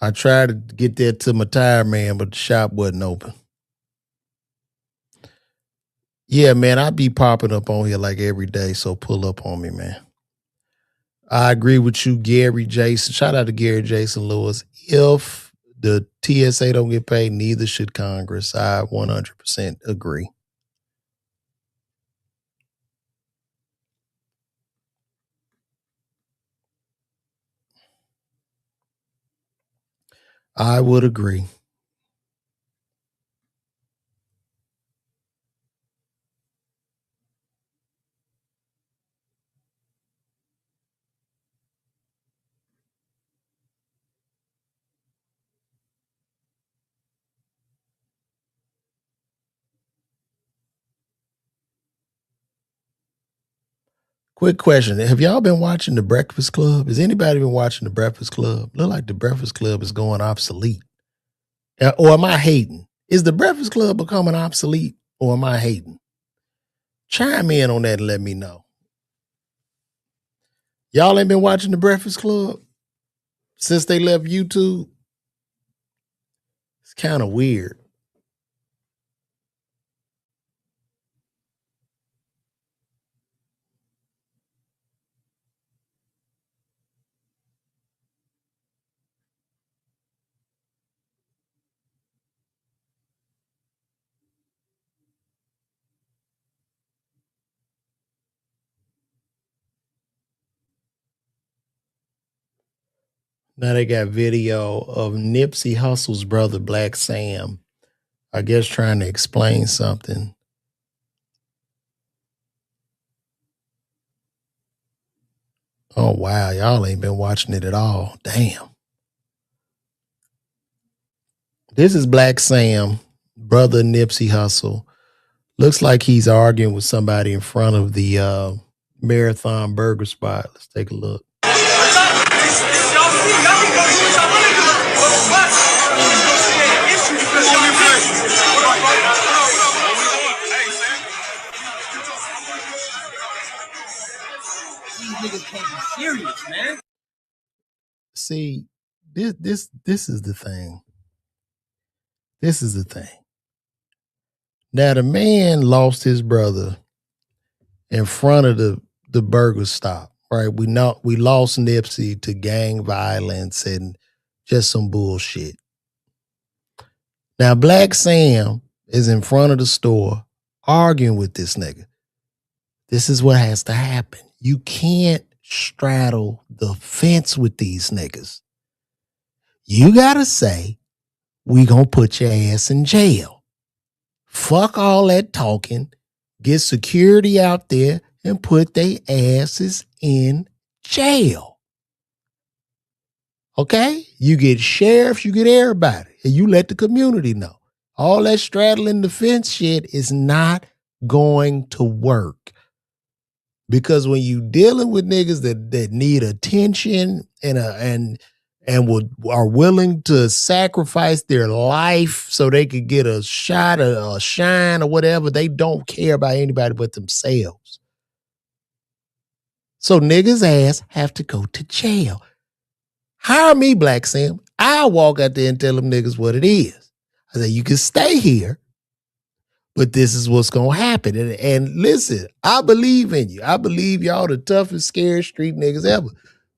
I tried to get that to my tire man, but the shop wasn't open. Yeah, man, I be popping up on here like every day, so pull up on me, man. I agree with you, Gary Jason. Shout out to Gary Jason Lewis. If the TSA don't get paid, neither should Congress. I 100% agree. I would agree. Quick question. Have y'all been watching The Breakfast Club? Has anybody been watching The Breakfast Club? Look like The Breakfast Club is going obsolete. Or am I hating? Is The Breakfast Club becoming obsolete or am I hating? Chime in on that and let me know. Y'all ain't been watching The Breakfast Club since they left YouTube? It's kind of weird. Now they got video of Nipsey Hussle's brother, Black Sam, I guess trying to explain something. Oh, wow. Y'all ain't been watching it at all. Damn. This is Black Sam, brother Nipsey Hussle. Looks like he's arguing with somebody in front of the Marathon Burger spot. Let's take a look. Niggas can't be serious, man. See, this is the thing. This is the thing. Now the man lost his brother in front of the burger stop, right? We lost Nipsey to gang violence and just some bullshit. Now Black Sam is in front of the store arguing with this nigga. This is what has to happen. You can't straddle the fence with these niggas. You gotta say, we gonna put your ass in jail. Fuck all that talking. Get security out there and put their asses in jail. Okay? You get sheriffs, you get everybody, and you let the community know. All that straddling the fence shit is not going to work. Because when you dealing with niggas that need attention and are willing to sacrifice their life so they could get a shot or a shine or whatever, they don't care about anybody but themselves. So niggas' ass have to go to jail. Hire me, Black Sam. I'll walk out there and tell them niggas what it is. I say, you can stay here, but this is what's going to happen. And listen, I believe in you. I believe y'all the toughest, scary street niggas ever.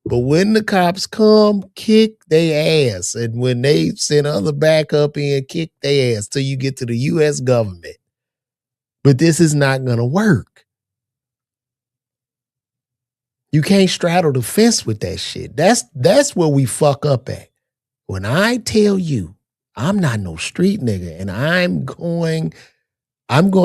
But when the cops come, kick their ass. And when they send other backup in, kick their ass till you get to the U.S. government. But this is not going to work. You can't straddle the fence with that shit. That's where we fuck up at. When I tell you I'm not no street nigga and I'm going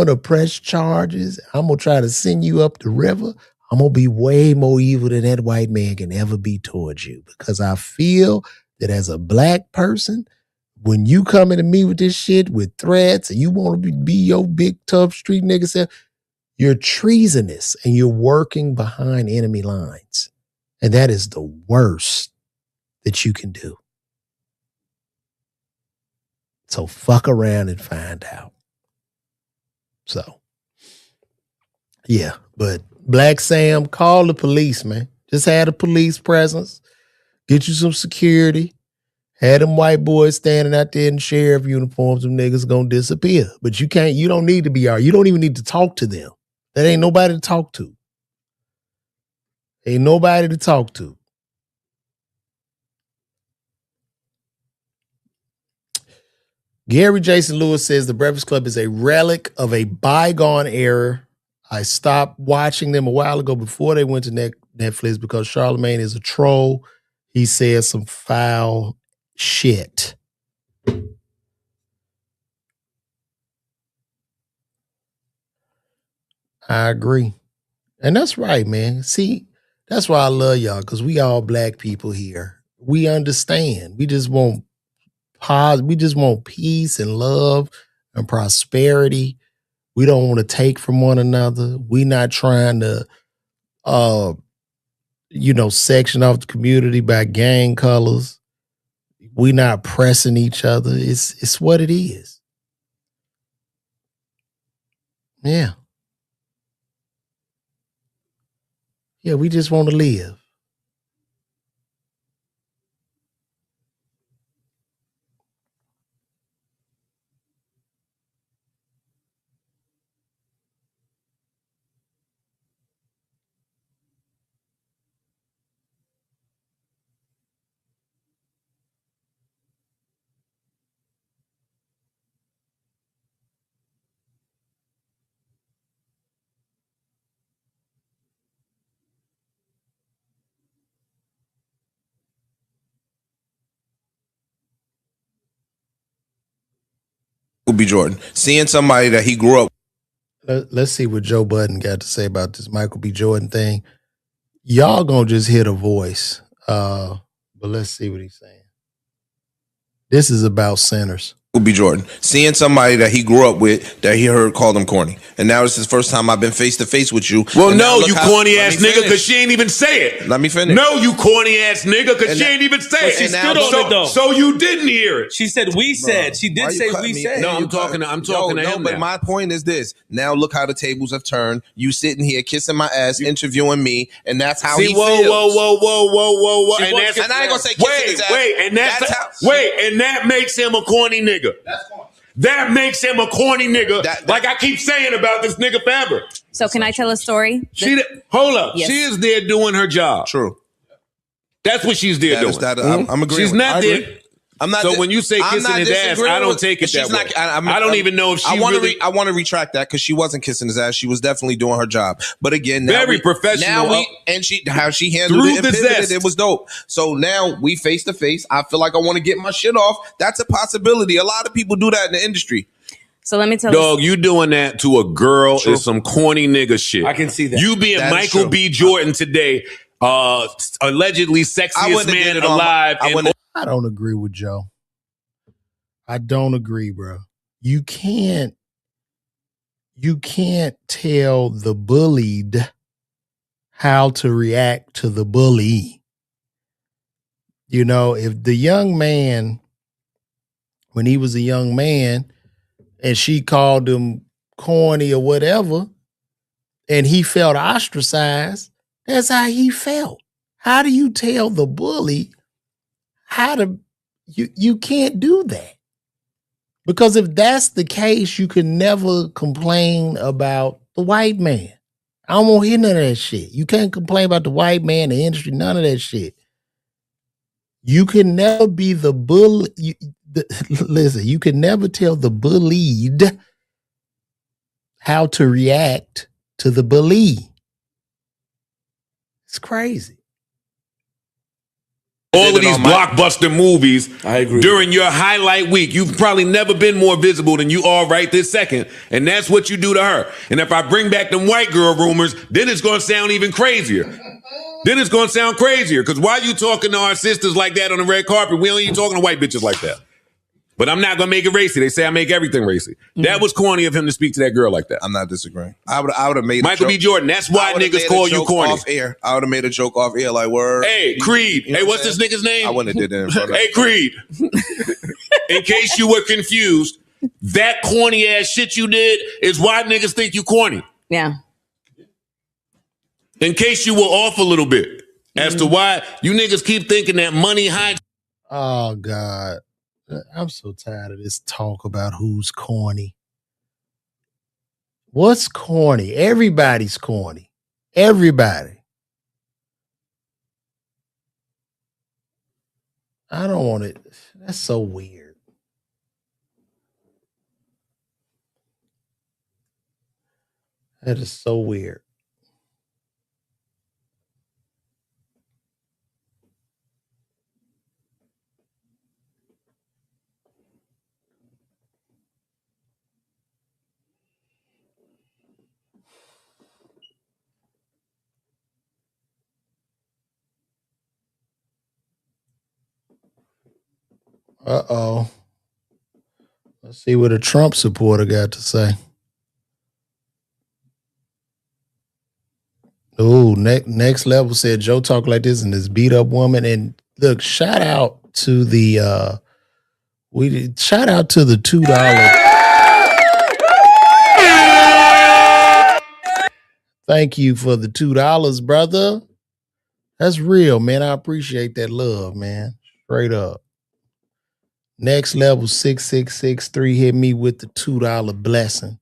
to press charges, I'm going to try to send you up the river, I'm going to be way more evil than that white man can ever be towards you, because I feel that as a black person, when you coming to me with this shit, with threats, and you want to be your big, tough street nigga self, you're treasonous and you're working behind enemy lines. And that is the worst that you can do. So fuck around and find out. So, yeah, but Black Sam, call the police, man. Just have a police presence. Get you some security. Had them white boys standing out there in sheriff uniforms, them niggas gonna disappear. But you don't need to be out. You don't even need to talk to them. That ain't nobody to talk to. Ain't nobody to talk to. Gary Jason Lewis says The Breakfast Club is a relic of a bygone era. I stopped watching them a while ago before they went to Netflix because Charlamagne is a troll. He says some foul shit. I agree. And that's right, man. See, that's why I love y'all, because we all black people here. We understand. We just want peace and love and prosperity. We don't want to take from one another. We not trying to section off the community by gang colors. We not pressing each other. It's what it is. Yeah. Yeah, we just want to live. B. Jordan, seeing somebody that he grew up. Let's see what Joe Budden got to say about this Michael B. Jordan thing. Y'all gonna just hear the voice, but let's see what he's saying. This is about sinners. B. Jordan, seeing somebody that he grew up with that he heard called him corny, and now it's his first time I've been face to face with you. Well, no, you corny ass nigga, because she ain't even say it. Let me finish. No, you corny ass nigga, because she ain't even say it. She stood on it though. So you didn't hear it. She said we said. She did say we said. No, I'm talking to him. But my point is this: now look how the tables have turned. You sitting here kissing my ass, interviewing me, and that's how he feels. Whoa. And I ain't gonna say kissing his ass. And that makes him a corny nigga. That's corny. That makes him a corny nigga, like I keep saying about this nigga forever. So can I tell a story? Hold up. Yes. She is there doing her job. True. That's what she's there doing. I'm agreeing. She's not there. I'm not. So when you say kissing his ass, I don't take it that way. I don't even know if she I want to retract that because she wasn't kissing his ass. She was definitely doing her job. But again, very professional. How she handled it and pivoted, it was dope. So now we face to face. I feel like I want to get my shit off. That's a possibility. A lot of people do that in the industry. So let me tell you. You doing that to a girl is some corny nigga shit. I can see that. You being That is Michael true. B. Jordan today, allegedly sexiest man alive. I don't agree with Joe. I don't agree, bro. You can't tell the bullied how to react to the bully. You know, if the young man, when he was a young man, and she called him corny or whatever, and he felt ostracized, that's how he felt. How do you tell the bully how to, you can't do that. Because if that's the case, you can never complain about the white man. I don't want to hear none of that shit. You can't complain about the white man, the industry, none of that shit. You can never be the bully. Listen, you can never tell the bullied how to react to the bully. It's crazy. All of these blockbuster movies during your highlight week. You've probably never been more visible than you are right this second. And that's what you do to her. And if I bring back them white girl rumors, then it's going to sound even crazier. Because why you talking to our sisters like that on the red carpet? We only talking to white bitches like that. But I'm not going to make it racy. They say I make everything racy. That was corny of him to speak to that girl like that. I'm not disagreeing. I would have made Michael B. Jordan. That's why niggas call you corny. Off air. I would have made a joke off air like, word. Hey, Creed. Hey, what's this nigga's name? I wouldn't have did that in front of Hey, Creed. In case you were confused, that corny ass shit you did is why niggas think you corny. Yeah. In case you were off a little bit as to why you niggas keep thinking that money hides. Oh, God. I'm so tired of this talk about who's corny. What's corny? Everybody's corny. Everybody. I don't want it. That's so weird. That is so weird. Uh-oh. Let's see what a Trump supporter got to say. Ooh, next level said Joe talk like this and this beat up woman. And look, shout out to the $2. Thank you for the $2, brother. That's real, man. I appreciate that love, man. Straight up. Next level 6663 hit me with the $2 blessing.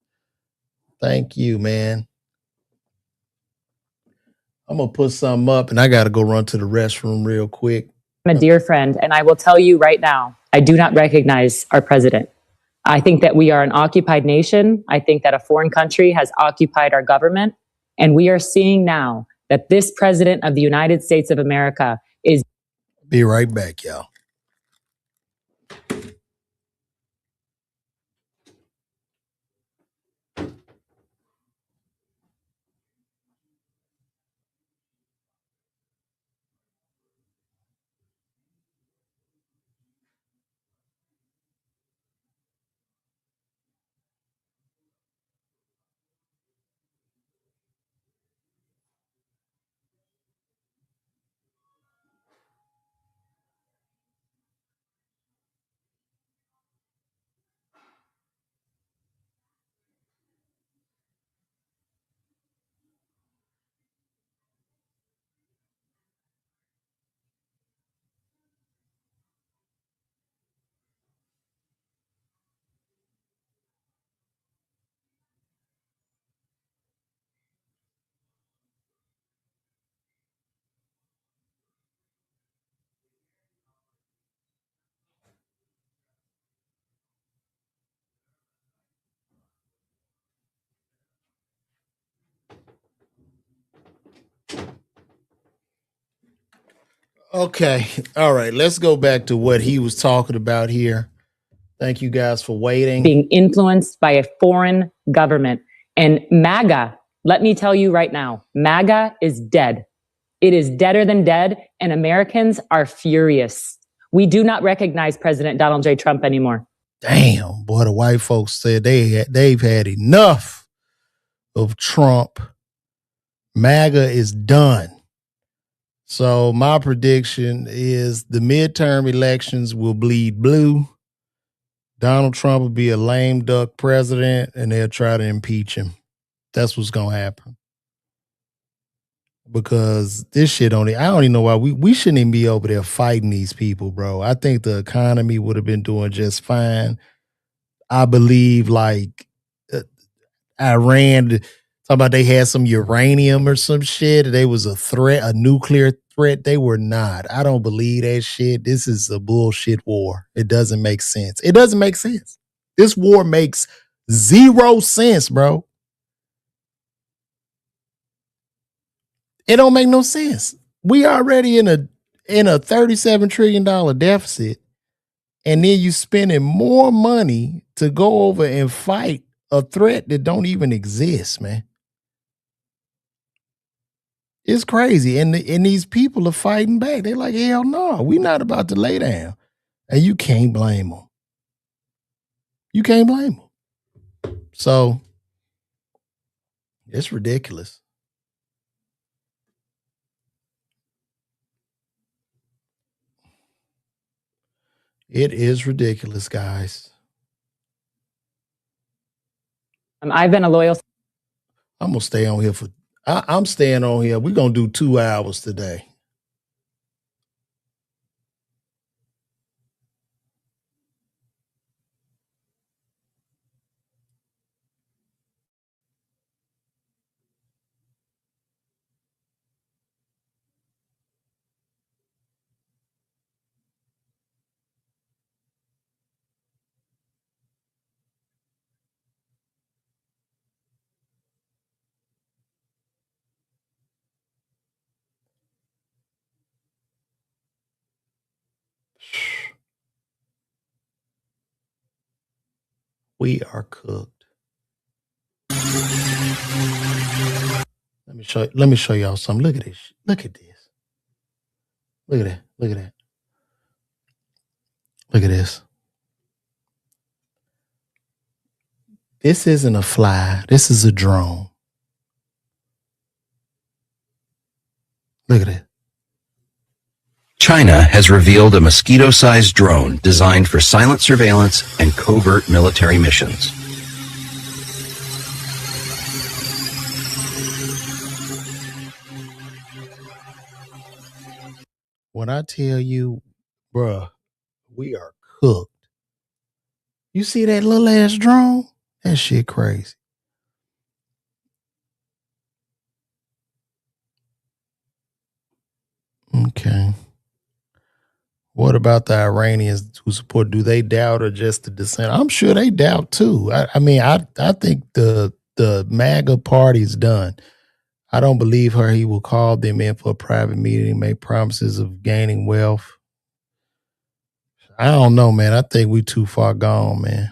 Thank you, man. I'm going to put something up and I got to go run to the restroom real quick. I'm a dear friend, and I will tell you right now, I do not recognize our president. I think that we are an occupied nation. I think that a foreign country has occupied our government. And we are seeing now that this president of the United States of America is. Be right back, y'all. Okay. All right. Let's go back to what he was talking about here. Thank you guys for waiting. Being influenced by a foreign government. And MAGA, let me tell you right now, MAGA is dead. It is deader than dead, and Americans are furious. We do not recognize President Donald J. Trump anymore. Damn, boy, the white folks said they've had enough of Trump. MAGA is done. So my prediction is the midterm elections will bleed blue. Donald Trump will be a lame duck president, and they'll try to impeach him. That's what's going to happen. Because this shit I don't even know why we shouldn't even be over there fighting these people, bro. I think the economy would have been doing just fine. I believe like Iran, talking about they had some uranium or some shit. They was a threat, a nuclear threat. They were not. I don't believe that shit. This is a bullshit war. It doesn't make sense. It doesn't make sense. This war makes zero sense, bro. It don't make no sense. We already in a $37 trillion deficit, and then you spending more money to go over and fight a threat that don't even exist, man. It's crazy. And these people are fighting back. They're like, hell no, we're not about to lay down. And you can't blame them. You can't blame them. So it's ridiculous. It is ridiculous, guys. I've been a loyal. I'm gonna stay on here I'm staying on here. We're gonna do 2 hours today. We are cooked. Let me show y'all something. Look at this. Look at this. Look at that. Look at that. Look at this. This isn't a fly. This is a drone. Look at it. China has revealed a mosquito-sized drone designed for silent surveillance and covert military missions. When I tell you, bruh, we are cooked. You see that little ass drone? That shit crazy. Okay. What about the Iranians who support? Do they doubt or just the dissent? I'm sure they doubt too. I mean, I think the MAGA party's done. I don't believe her. He will call them in for a private meeting, make promises of gaining wealth. I don't know, man. I think we too far gone, man.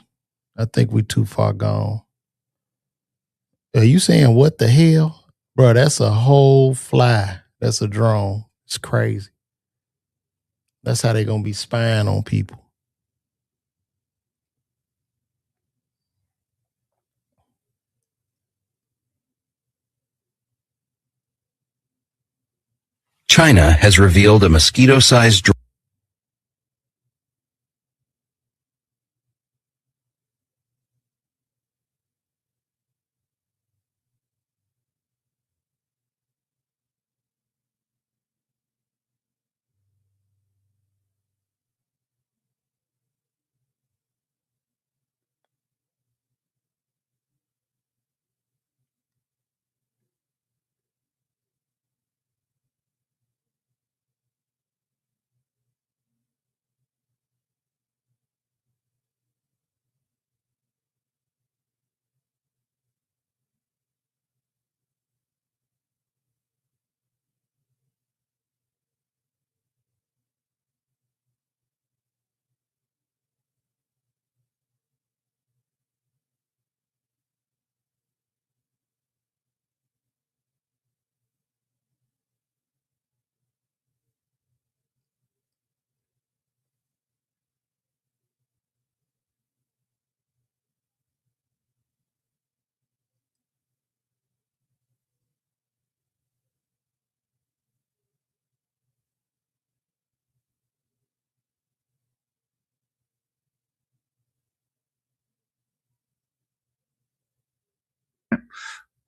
I think we too far gone. Are you saying what the hell? Bro, that's a whole fly. That's a drone. It's crazy. That's how they going to be spying on people. China has revealed a mosquito-sized drone.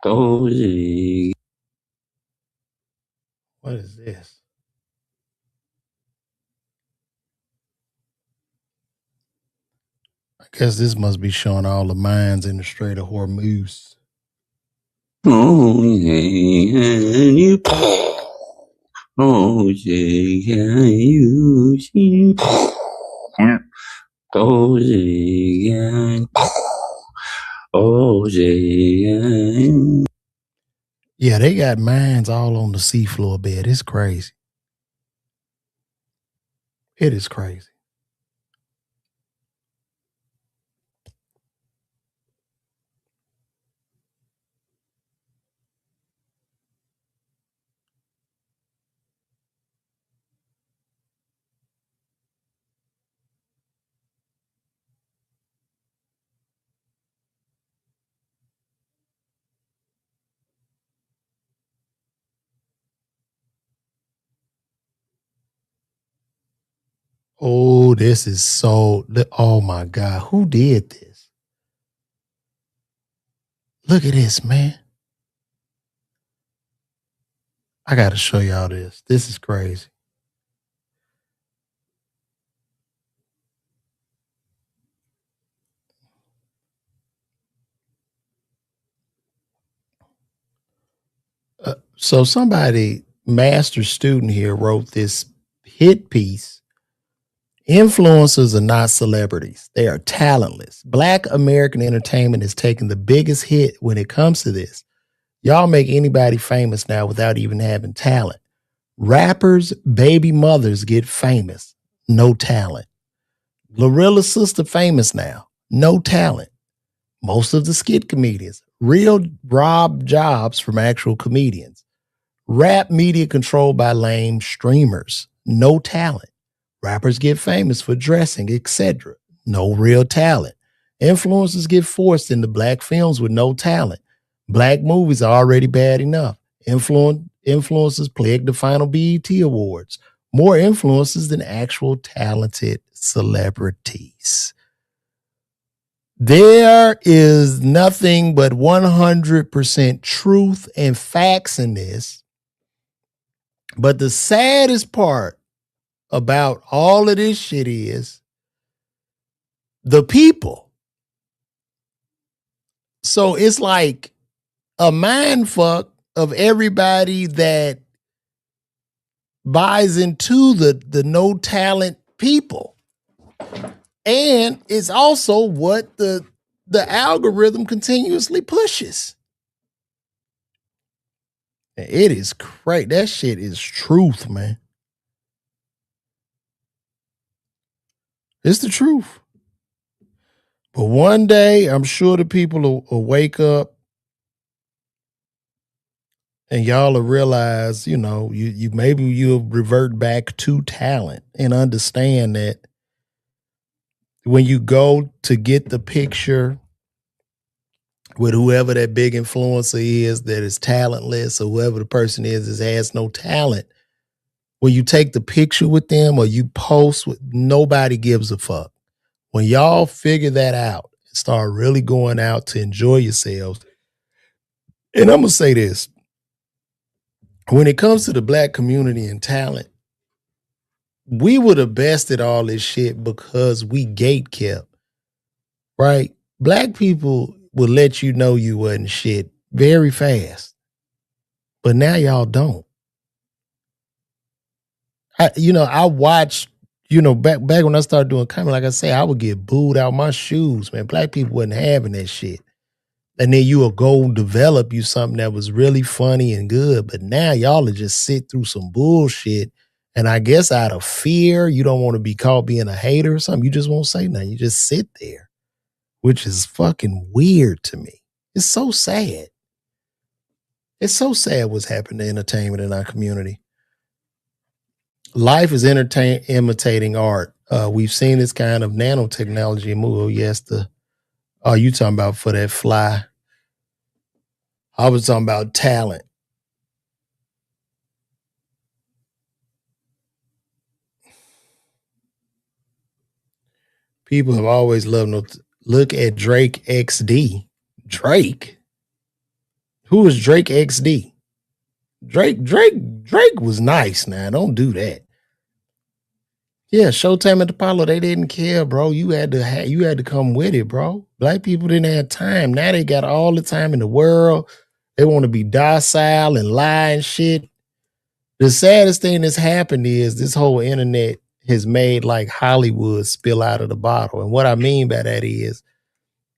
What is this? I guess this must be showing all the mines in the Strait of Hormuz. Oh yeah, you. Oh yeah, you see. Oh yeah. Oh yeah. Yeah, they got mines all on the seafloor bed. It's crazy. It is crazy. Oh, this is so, oh my God, who did this? Look at this, man. I got to show y'all this. This is crazy. So somebody, master student here, wrote this hit piece. Influencers are not celebrities. They are talentless. Black American entertainment is taking the biggest hit when it comes to this. Y'all make anybody famous now without even having talent. Rappers' baby mothers get famous. No talent. Glorilla's sister famous now. No talent. Most of the skit comedians, real rob jobs from actual comedians. Rap media controlled by lame streamers. No talent. Rappers get famous for dressing, etc. No real talent. Influencers get forced into black films with no talent. Black movies are already bad enough. Influencers plague the final BET Awards. More influencers than actual talented celebrities. There is nothing but 100% truth and facts in this. But the saddest part about all of this shit is the people. So it's like a mind fuck of everybody that buys into the no talent people. And it's also what the algorithm continuously pushes. It is crazy. That shit is truth, man. It's the truth. But one day, I'm sure the people will wake up and y'all will realize, you know, you maybe you'll revert back to talent and understand that when you go to get the picture with whoever that big influencer is that is talentless, or whoever the person is that has no talent, when you take the picture with them or you post with, nobody gives a fuck. When y'all figure that out and start really going out to enjoy yourselves, and I'm going to say this, when it comes to the black community and talent, we would have bested all this shit because we gatekept, right? Black people would let you know you wasn't shit very fast. But now y'all don't. I watched, back when I started doing comedy, like I say, I would get booed out my shoes, man. Black people wasn't having that shit. And then you will go develop you something that was really funny and good. But now y'all will just sit through some bullshit. And I guess out of fear, you don't want to be caught being a hater or something. You just won't say nothing. You just sit there, which is fucking weird to me. It's so sad. It's so sad what's happened to entertainment in our community. Life is imitating art. We've seen this kind of nanotechnology move. Oh, yes, you talking about for that fly. I was talking about talent. People have always loved to look at Drake XD. Drake? Who is Drake XD? Drake was nice now. Don't do that. Yeah, Showtime at the Apollo, they didn't care, bro. You had to come with it, bro. Black people didn't have time. Now they got all the time in the world. They want to be docile and lie and shit. The saddest thing that's happened is this whole internet has made like Hollywood spill out of the bottle. And what I mean by that is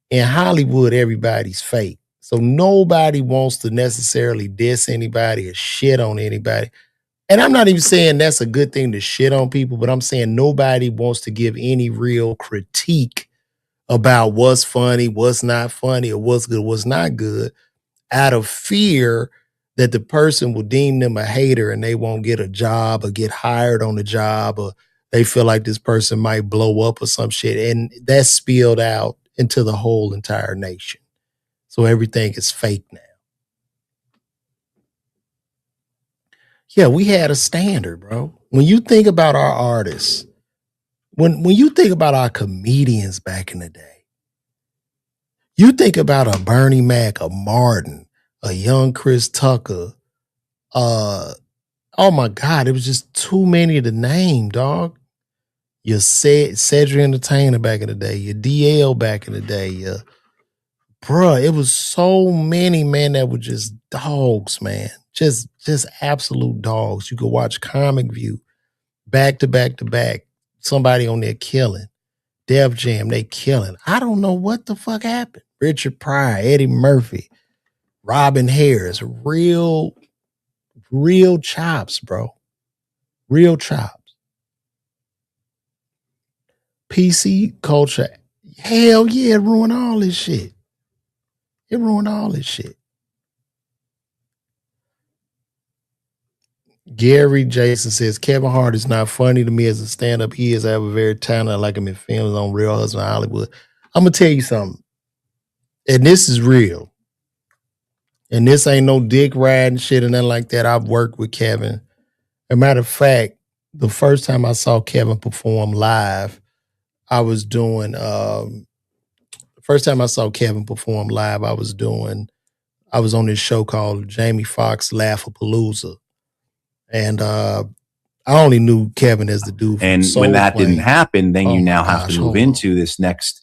in Hollywood, everybody's fake. So nobody wants to necessarily diss anybody or shit on anybody. And I'm not even saying that's a good thing to shit on people, but I'm saying nobody wants to give any real critique about what's funny, what's not funny, or what's good, what's not good, out of fear that the person will deem them a hater and they won't get a job or get hired on the job, or they feel like this person might blow up or some shit. And that's spilled out into the whole entire nation. So everything is fake now. Yeah, we had a standard, bro. When you think about our artists, when you think about our comedians back in the day, you think about a Bernie Mac, a Martin, a young Chris Tucker. Oh my God, it was just too many to name, dog. Your Cedric Entertainer back in the day, your DL back in the day, bruh, it was so many, man, that were just dogs, man. Just absolute dogs. You could watch Comic View back to back to back. Somebody on there killing. Def Jam, they killing. I don't know what the fuck happened. Richard Pryor, Eddie Murphy, Robin Harris, real chops, bro. Real chops. PC culture, hell yeah, it ruined all this shit. It ruined all this shit. Gary Jason says, Kevin Hart is not funny to me as a stand-up. He is, I have a very talented, I like him in films on Real Husband Hollywood. I'm going to tell you something. And this is real. And this ain't no dick riding shit or nothing like that. I've worked with Kevin. As a matter of fact, the first time I saw Kevin perform live, I was on this show called Jamie Foxx Laugh-A-Palooza. And I only knew Kevin as the dude from And Soul when that Plane. didn't happen, then Oh you now my have gosh, to move hold on. into this next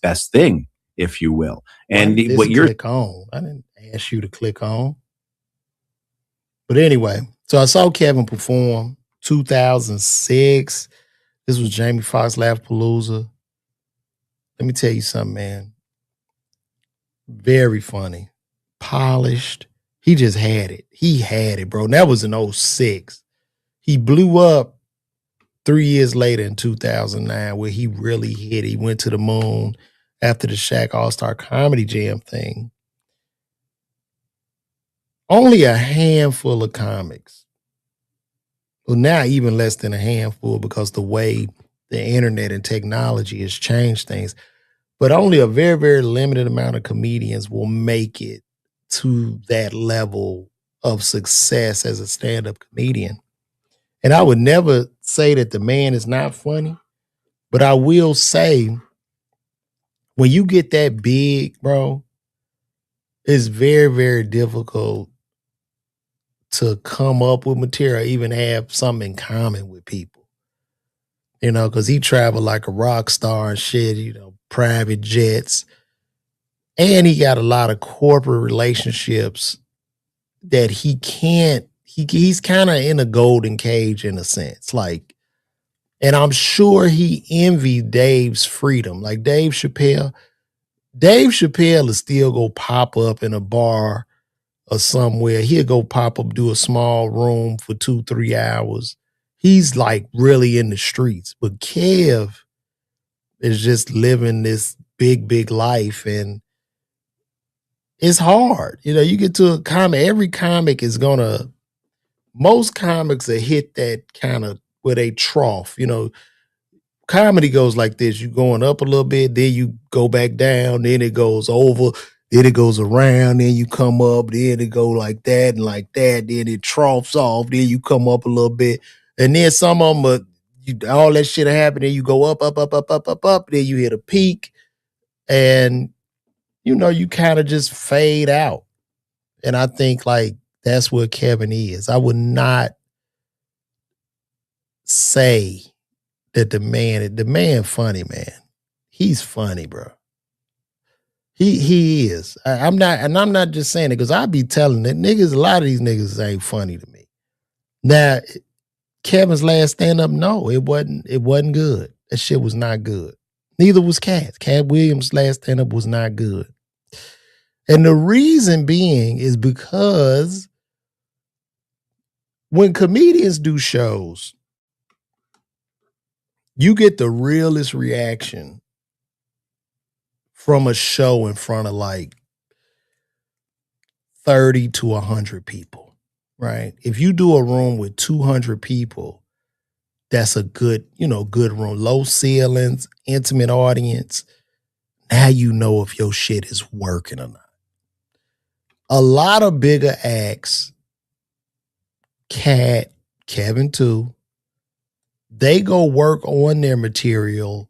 best thing, if you will. And This what you're click on. I didn't ask you to click on. But anyway, so I saw Kevin perform 2006. This was Jamie Foxx Laugh-A-Palooza. Let me tell you something, man. Very funny. Polished. He just had it. He had it, bro. And that was in 2006. He blew up 3 years later in 2009 where he really hit. He went to the moon after the Shaq All-Star Comedy Jam thing. Only a handful of comics. Well, now even less than a handful because the way the internet and technology has changed things. But only a very, very limited amount of comedians will make it to that level of success as a stand-up comedian. And I would never say that the man is not funny, but I will say when you get that big, bro, it's very, very difficult to come up with material, even have something in common with people. You know, because he traveled like a rock star and shit, you know, private jets. And he got a lot of corporate relationships that he can't, he's kind of in a golden cage in a sense. Like, and I'm sure he envied Dave's freedom. Like Dave Chappelle will still go pop up in a bar or somewhere. He'll go pop up, do a small room for 2-3 hours. He's like really in the streets. But Kev is just living this big, big life. And it's hard. You know, you get to a comic, every comic is gonna, most comics will hit that kind of where they trough. You know, comedy goes like this. You going up a little bit, then you go back down, then it goes over, then it goes around, then you come up, then it go like that and like that, then it troughs off, then you come up a little bit. And then some of them, all that shit happen, then you go up, then you hit a peak. And you know, you kind of just fade out. And I think like that's what Kevin is. I would not say that the man funny, man. He's funny, bro. He is. I'm not just saying it because I be telling that niggas, a lot of these niggas ain't funny to me. Now, Kevin's last stand-up, no, it wasn't good. That shit was not good. Neither was Cat. Cat Williams' last stand-up was not good. And the reason being is because when comedians do shows, you get the realest reaction from a show in front of like 30 to 100 people, right? If you do a room with 200 people, that's a good room. Low ceilings, intimate audience. Now you know if your shit is working or not. A lot of bigger acts, Cat, Kevin too, they go work on their material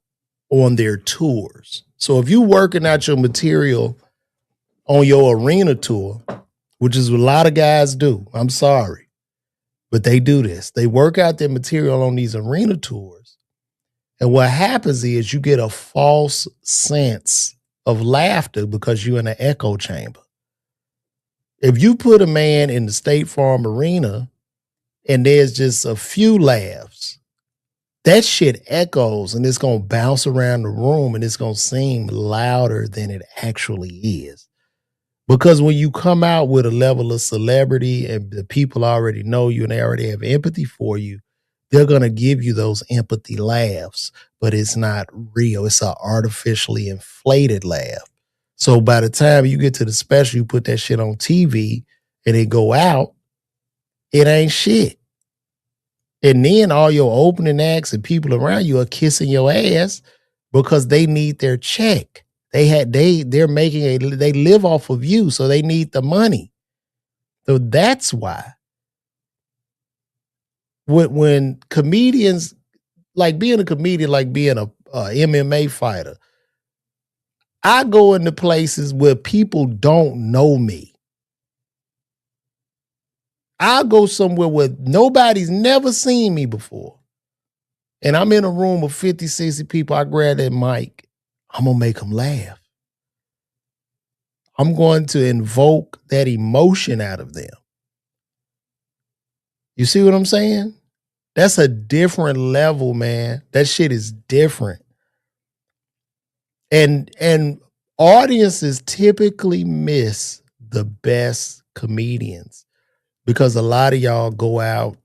on their tours. So if you working out your material on your arena tour, which is what a lot of guys do, I'm sorry, but they do this. They work out their material on these arena tours. And what happens is you get a false sense of laughter because you're in an echo chamber. If you put a man in the State Farm Arena and there's just a few laughs, that shit echoes and it's going to bounce around the room and it's going to seem louder than it actually is. Because when you come out with a level of celebrity and the people already know you and they already have empathy for you, they're going to give you those empathy laughs, but it's not real. It's an artificially inflated laugh. So by the time you get to the special, you put that shit on TV and it go out, it ain't shit. And then all your opening acts and people around you are kissing your ass because they need their check. They live off of you, so they need the money. So that's why when comedians, like being a comedian, like being a MMA fighter, I go into places where people don't know me. I'll go somewhere where nobody's never seen me before. And I'm in a room of 50, 60 people. I grab that mic. I'm going to make them laugh. I'm going to invoke that emotion out of them. You see what I'm saying? That's a different level, man. That shit is different. And audiences typically miss the best comedians because a lot of y'all go out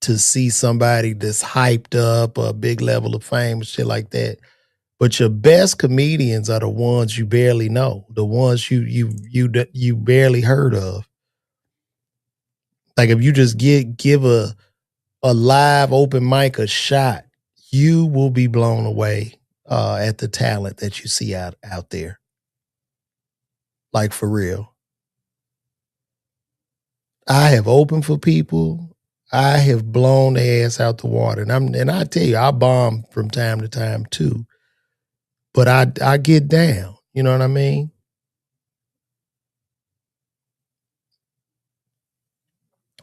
to see somebody that's hyped up, a big level of fame and shit like that. But your best comedians are the ones you barely know, the ones you barely heard of. Like if you just give a live open mic a shot, you will be blown away at the talent that you see out there. Like for real. I have opened for people. I have blown their ass out the water. And I tell you, I bomb from time to time too. But I get down. You know what I mean?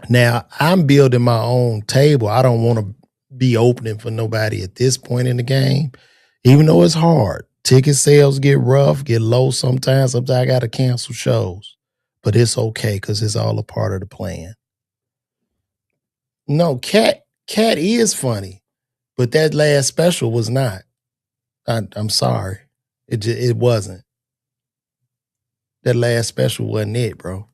Now, I'm building my own table. I don't want to be opening for nobody at this point in the game, even though it's hard. Ticket sales get rough, get low sometimes. Sometimes I got to cancel shows. But it's okay because it's all a part of the plan. No, Cat is funny, but that last special was not. I'm sorry. It wasn't. That last special wasn't it, bro.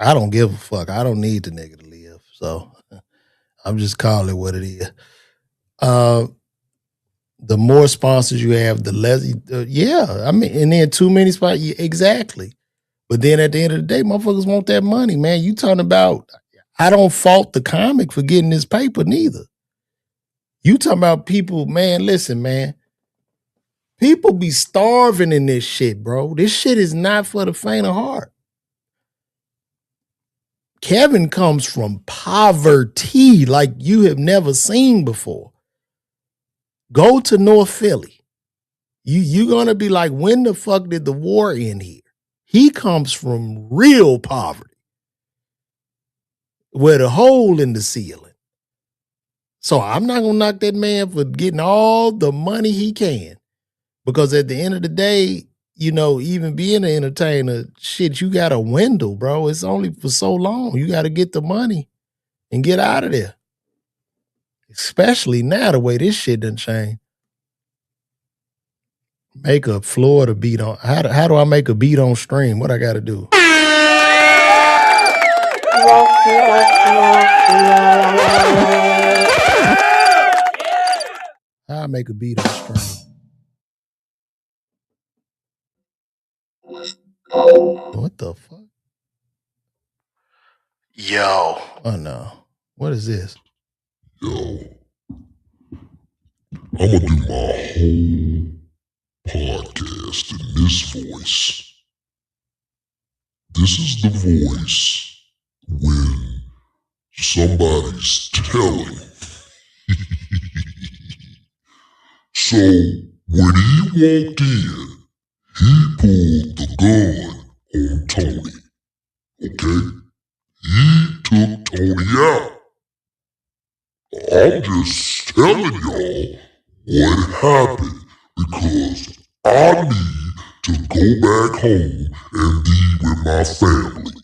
I don't give a fuck. I don't need the nigga to live. So I'm just calling it what it is. The more sponsors you have, the less, yeah. I mean, and then too many spots, yeah, exactly. But then at the end of the day, motherfuckers want that money, man. You talking about, I don't fault the comic for getting this paper neither. You talking about people, man, listen, man. People be starving in this shit, bro. This shit is not for the faint of heart. Kevin comes from poverty like you have never seen before. Go to North Philly. You're going to be like, when the fuck did the war end here? He comes from real poverty with a hole in the ceiling. So I'm not going to knock that man for getting all the money he can. Because at the end of the day, you know, even being an entertainer, shit, you got a window, bro. It's only for so long. You got to get the money and get out of there. Especially now, the way this shit done changed. Make a Florida beat on. How do I make a beat on stream? What I got to do? How I make a beat on stream? What the fuck? Yo. Oh no. What is this? Yo. I'm gonna do my whole podcast in this voice. This is the voice when somebody's telling. So when he walked in, he pulled the gun on Tony. Okay? He took Tony out. I'm just telling y'all what happened because I need to go back home and be with my family.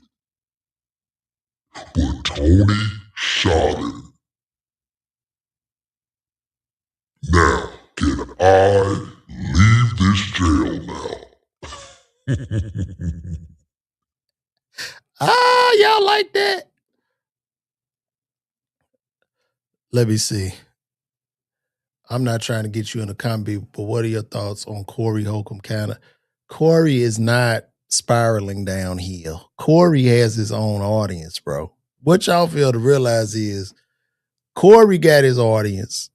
But Tony shot him. Now, can I leave this jail now? Y'all like that? Let me see. I'm not trying to get you in a comedy, but what are your thoughts on Corey Holcomb County? Corey is not spiraling downhill. Corey has his own audience, bro. What y'all fail to realize is Corey got his audience.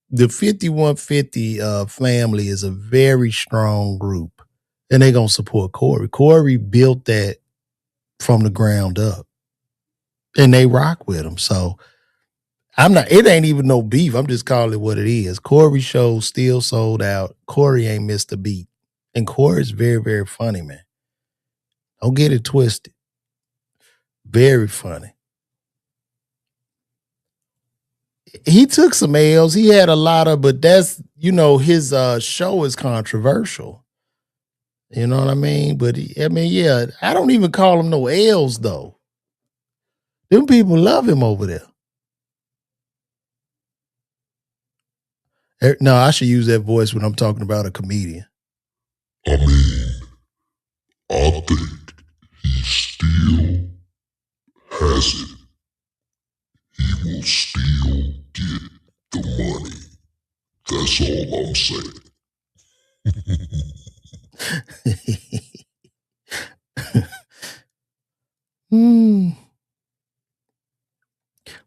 The 5150 family is a very strong group, and they're going to support Corey. Corey built that from the ground up, and they rock with him. So it ain't even no beef. I'm just calling it what it is. Corey show still sold out. Corey ain't missed a beat. And Corey's very, very funny, man. Don't get it twisted. Very funny. He took some L's. He had a lot of, but that's, his show is controversial. You know what I mean? But yeah, I don't even call him no L's though. Them people love him over there. No, I should use that voice when I'm talking about a comedian. I mean, I think he still has it. He will still get the money. That's all I'm saying.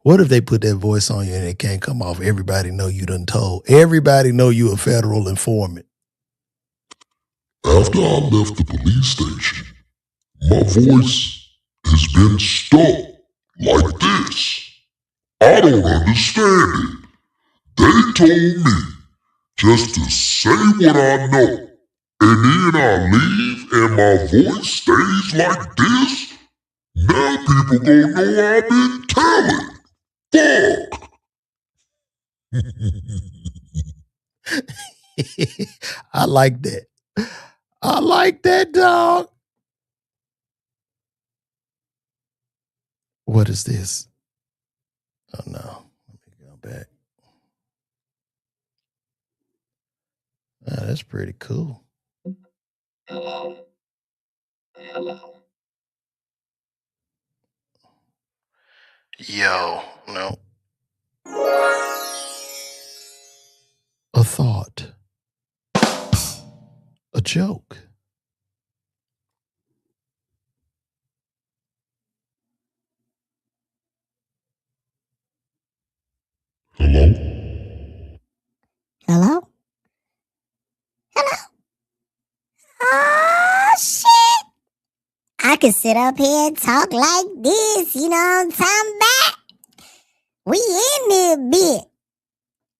What if they put that voice on you and it can't come off? Everybody know you done told. Everybody know you a federal informant. After I left the police station, my voice has been stuck like this. I don't understand it. They told me just to say what I know, and then I leave and my voice stays like this. Now people gonna know I've been telling. Fuck. I like that. I like that, dog. What is this? Oh no. Let me go back. Oh, that's pretty cool. Hello. Yo, no. A thought. A joke. Hello? Hello? Hello? Oh, shit. I could sit up here and talk like this, you know what I'm talking about? We in this bit.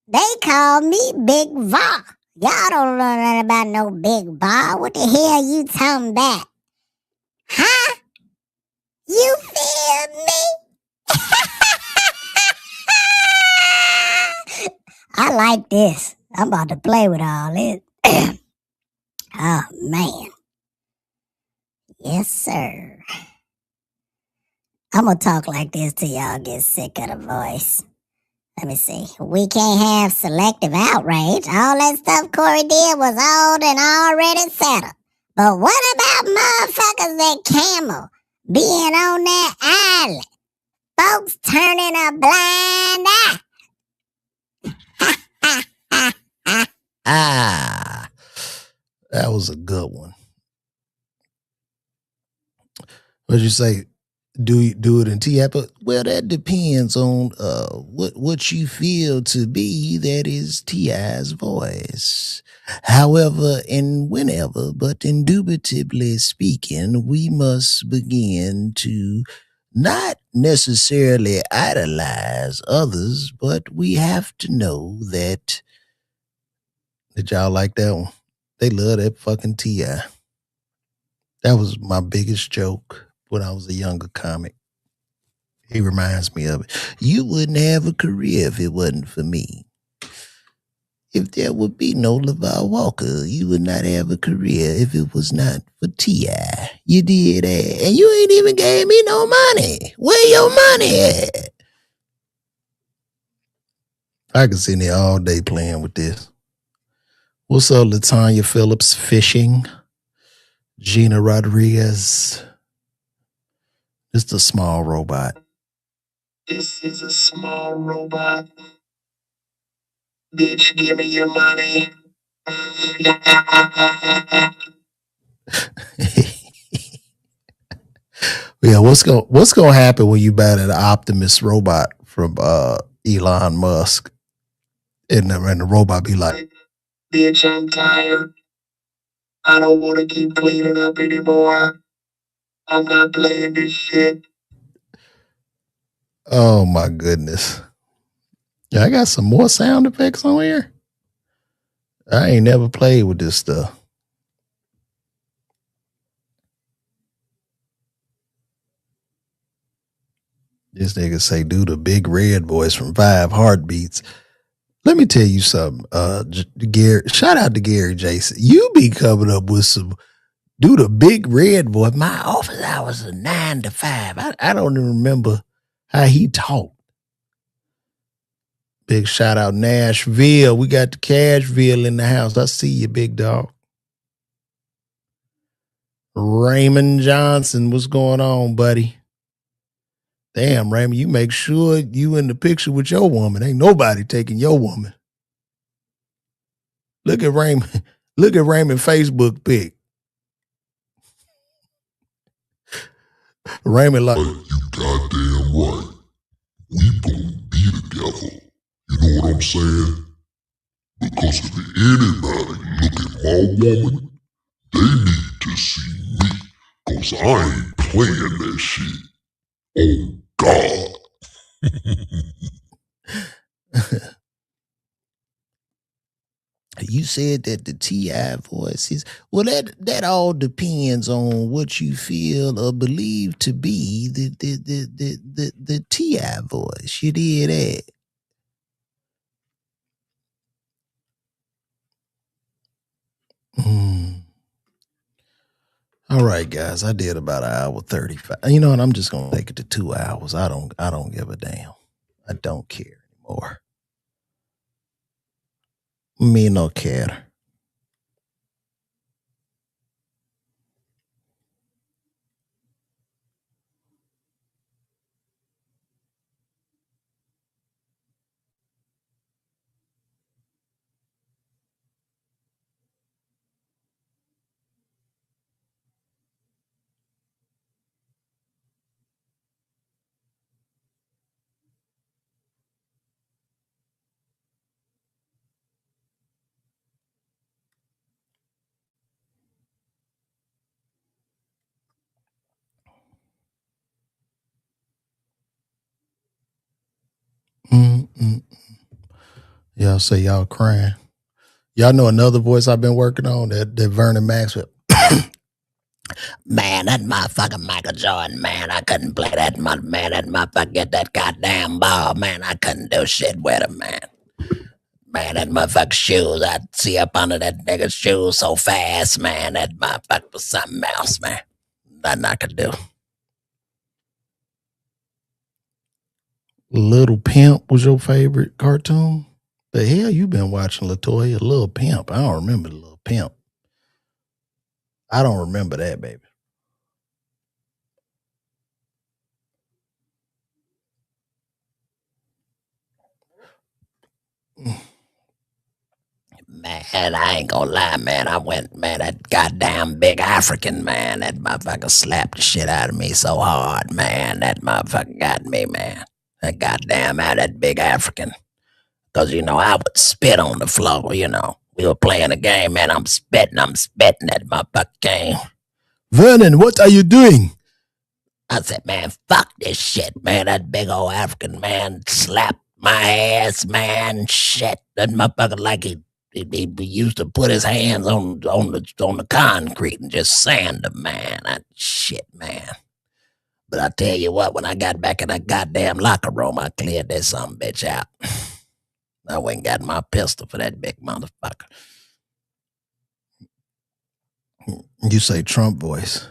They call me Big Va. Y'all don't know nothing about no Big Va. What the hell you talking about? Huh? You feel me? I like this. I'm about to play with all this. Oh, man. Yes, sir. I'm going to talk like this till y'all get sick of the voice. Let me see. We can't have selective outrage. All that stuff Corey did was old and already settled. But what about motherfuckers at Camel being on that island? Folks turning a blind eye. That was a good one. What'd you say? Do it in T.I.? Well, that depends on what you feel to be that is T.I.'s voice. However and whenever, but indubitably speaking, we must begin to not necessarily idolize others, but we have to know that. Did y'all like that one? They love that fucking T.I. That was my biggest joke when I was a younger comic. He reminds me of it. You wouldn't have a career if it wasn't for me. If there would be no LeVar Walker, you would not have a career if it was not for T.I. You did that. And you ain't even gave me no money. Where your money at? I could sit there all day playing with this. What's up, Latanya Phillips Fishing? Gina Rodriguez. It's a small robot. This is a small robot. Bitch, give me your money. Yeah, what's gonna happen when you buy that Optimus robot from Elon Musk? And the robot be like, Bitch, I'm tired. I don't want to keep cleaning up anymore. I'm not playing this shit. oh my goodness. Yeah, I got some more sound effects on here. I ain't never played with this stuff. This nigga say, do the big red voice from 5 Heartbeats. Let me tell you something, Gary. Shout out to Gary Jason. You be coming up with some, do the big red voice. My office hours are 9 to 5. I don't even remember how he talked. Big shout out Nashville. We got the Cashville in the house. I see you, big dog. Raymond Johnson, what's going on, buddy? Damn, Raymond, you make sure you in the picture with your woman. Ain't nobody taking your woman. Look at Raymond. Look at Raymond Facebook pic. Raymond like, you goddamn right. We gonna be together. You know what I'm saying? Because if anybody look at my woman, they need to see me. Because I ain't playing that shit. Oh, God. You said that the T.I. voice is, well, that all depends on what you feel or believe to be the T.I. voice. You did that. All right, guys, I did about 1:35. You know what? I'm just gonna take it to 2 hours. I don't give a damn. I don't care anymore. Me no care. Y'all say y'all crying. Y'all know another voice I've been working on, that Vernon Maxwell. Man, that motherfucker Michael Jordan, man, I couldn't play that man, that motherfucker get that goddamn ball, man, I couldn't do shit with him, man. Man, that motherfucker's shoes, I'd see up under that nigga's shoes so fast, man, that motherfucker was something else, man. Nothing I could do. Little Pimp was your favorite cartoon? The hell you been watching, LaToya? Little Pimp. I don't remember Little Pimp. I don't remember that, baby. Man, I ain't gonna lie, man. I went, man, that goddamn big African, man. That motherfucker slapped the shit out of me so hard, man. That motherfucker got me, man. That goddamn that big African. Because, you know, I would spit on the floor, you know. We were playing a game, man. I'm spitting. That motherfucker came. Vernon, what are you doing? I said, man, fuck this shit, man. That big old African man slapped my ass, man. Shit. That motherfucker like he used to put his hands on the concrete and just sand them, man. That shit, man. But I tell you what, when I got back in that goddamn locker room, I cleared that some bitch out. I went and got my pistol for that big motherfucker. You say Trump voice.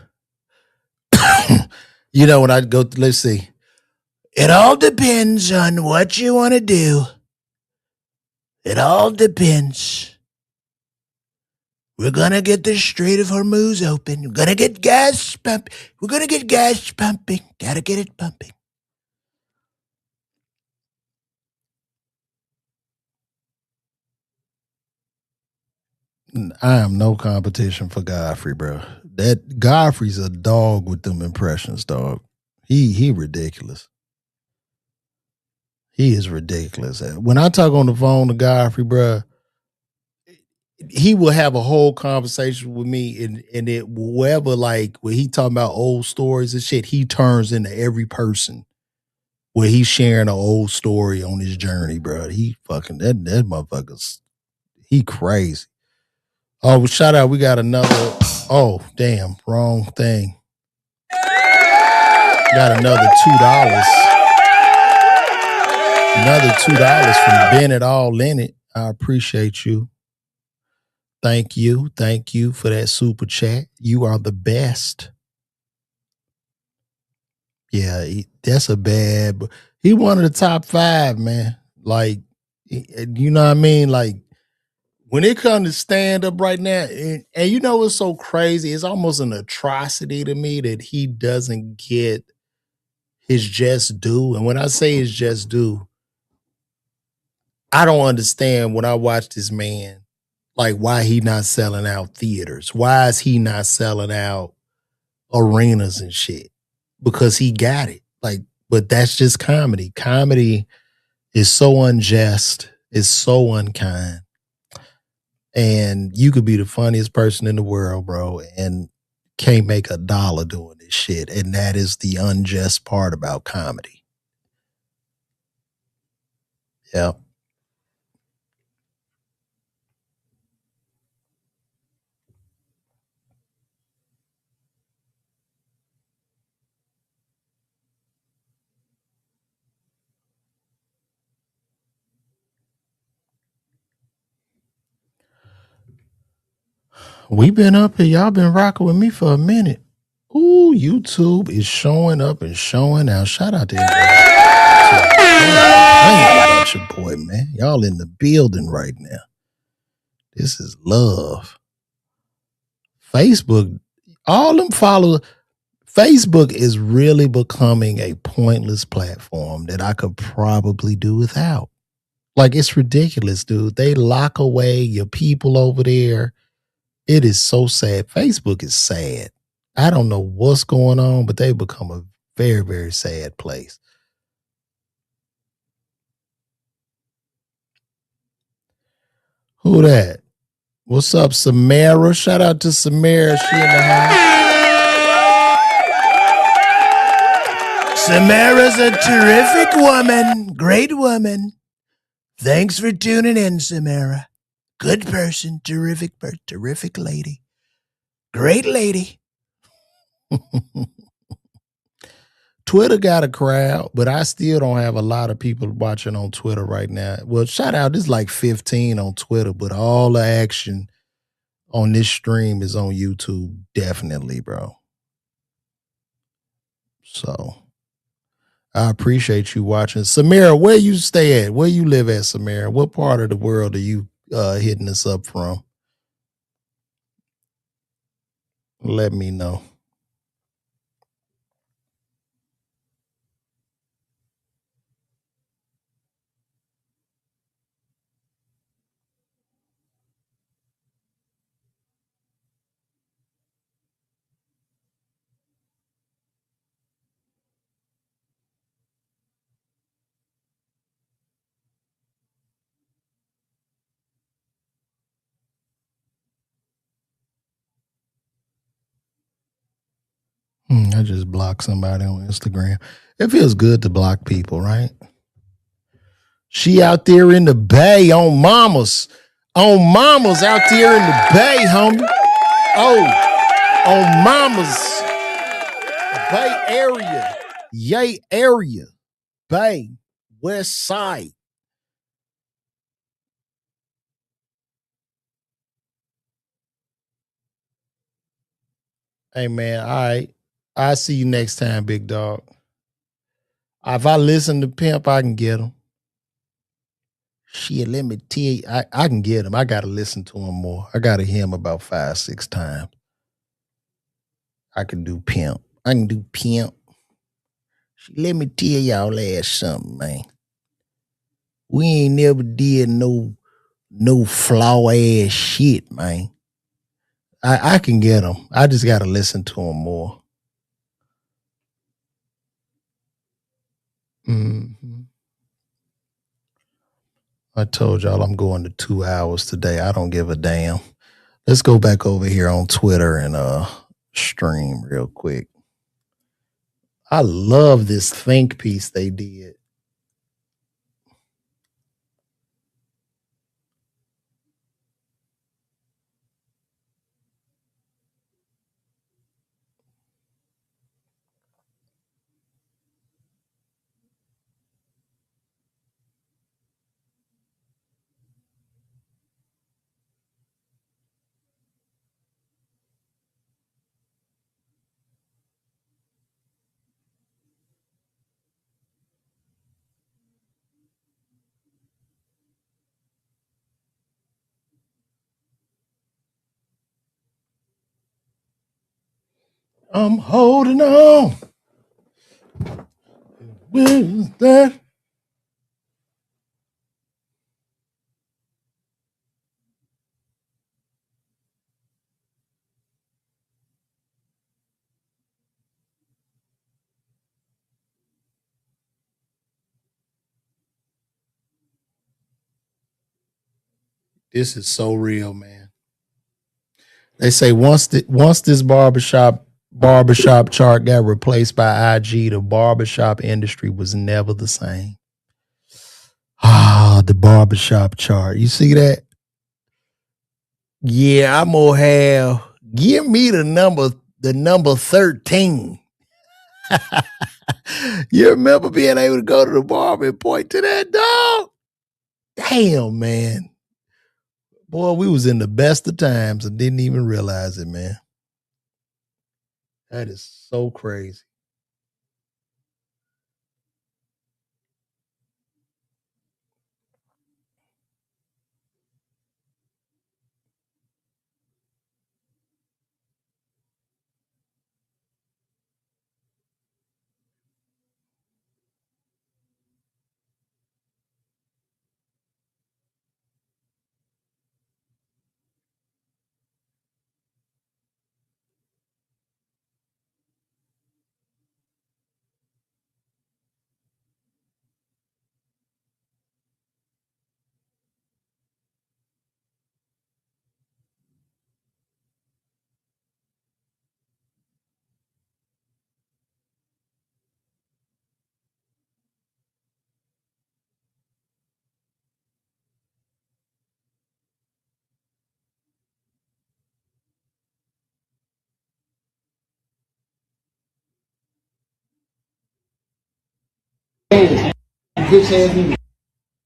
You know, when I go, let's see. It all depends on what you want to do. It all depends. We're going to get the Strait of Hormuz open. We're going to get gas pumping. We're going to get gas pumping. Got to get it pumping. I am no competition for Godfrey, bro. That Godfrey's a dog with them impressions, dog. He ridiculous. He is ridiculous. When I talk on the phone to Godfrey, bro, he will have a whole conversation with me, and it wherever, like when he talking about old stories and shit, he turns into every person where he's sharing an old story on his journey, bro. He fucking that motherfucker's he crazy. Oh, shout out, we got another. Oh, damn, wrong thing. Got another $2. Another $2 from Bennett All In It. I appreciate you. Thank you. Thank you for that super chat. You are the best. Yeah, that's a bad. He one of the top 5, man. Like, you know what I mean? Like, when it comes to stand up right now, and you know what's so crazy? It's almost an atrocity to me that he doesn't get his just due. And when I say his just due, I don't understand when I watch this man, like why he not selling out theaters. Why is he not selling out arenas and shit? Because he got it. Like, but that's just comedy. Comedy is so unjust. It's so unkind. And you could be the funniest person in the world, bro, and can't make $1 doing this shit. And that is the unjust part about comedy. Yeah. We've been up here. Y'all been rocking with me for a minute. Ooh, YouTube is showing up and showing out. Shout out to everybody. I ain't your boy, man. Y'all in the building right now. This is love. Facebook, all them followers. Facebook is really becoming a pointless platform that I could probably do without. Like, it's ridiculous, dude. They lock away your people over there. It is so sad. Facebook is sad. I don't know what's going on, but they become a very, very sad place. Who that? What's up, Samara? Shout out to Samara. She in the house. Samara's a terrific woman. Great woman. Thanks for tuning in, Samara. Good person, terrific lady. Great lady. Twitter got a crowd, but I still don't have a lot of people watching on Twitter right now. Well, shout out, there's like 15 on Twitter, but all the action on this stream is on YouTube, definitely, bro. So I appreciate you watching. Samara, where you stay at? Where you live at, Samara? What part of the world are you hitting us up from? Let me know. I just blocked somebody on Instagram. It feels good to block people, right? She out there in the Bay on mamas. On mamas out there in the Bay, homie. Oh, on mamas. Bay area. Yay area. Bay. West Side. Hey, man, all right. I'll see you next time, big dog. If I listen to Pimp, I can get him. Shit, let me tell you, I can get him. I got to listen to him more. I got to hear him about 5-6 times. I can do Pimp. I can do Pimp. Let me tell y'all ass something, man. We ain't never did no flaw ass shit, man. I can get him. I just got to listen to him more. Mm-hmm. I told y'all I'm going to 2 hours today. I don't give a damn. Let's go back over here on Twitter and stream real quick. I love this think piece they did. I'm holding on. Where's that? This is so real, man. They say once this barbershop chart got replaced by IG, the barbershop industry was never the same. The barbershop chart. You see that? Yeah, I'm gonna have, give me the number 13. You remember being able to go to the barber and point to that dog? Damn, man. Boy, we was in the best of times and didn't even realize it, man. That is so crazy.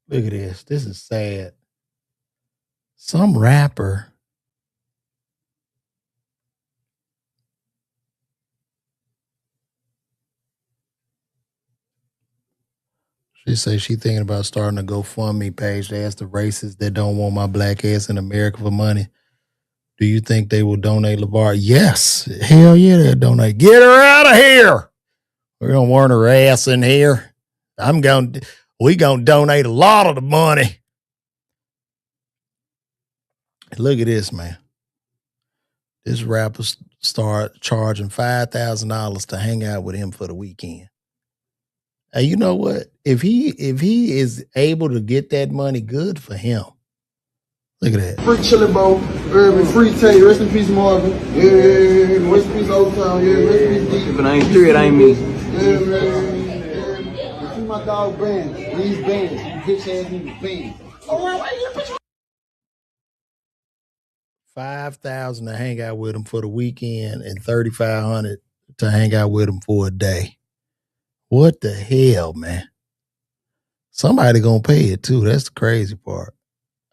Look at this. This is sad. Some rapper She says she thinking about starting a GoFundMe page to ask the racists that don't want my black ass in America for money. Do you think they will donate LeVar? Yes. Hell yeah, they'll donate. Get her out of here. We don't want her ass in here. We gonna donate a lot of the money. Look at this, man. This rapper start charging $5,000 to hang out with him for the weekend. And you know what? If he is able to get that money, good for him. Look at that. Free Chili Bowl, free Tay, rest in peace Marvin. Yeah, rest in peace Old Town, yeah, rest in peace D. If it ain't three, it ain't me. Yeah, man. See my dog Bands, these bands, you bitch ass niggas bands. $5,000 to hang out with him for the weekend and $3,500 to hang out with him for a day. What the hell, man? Somebody gonna pay it too. That's the crazy part.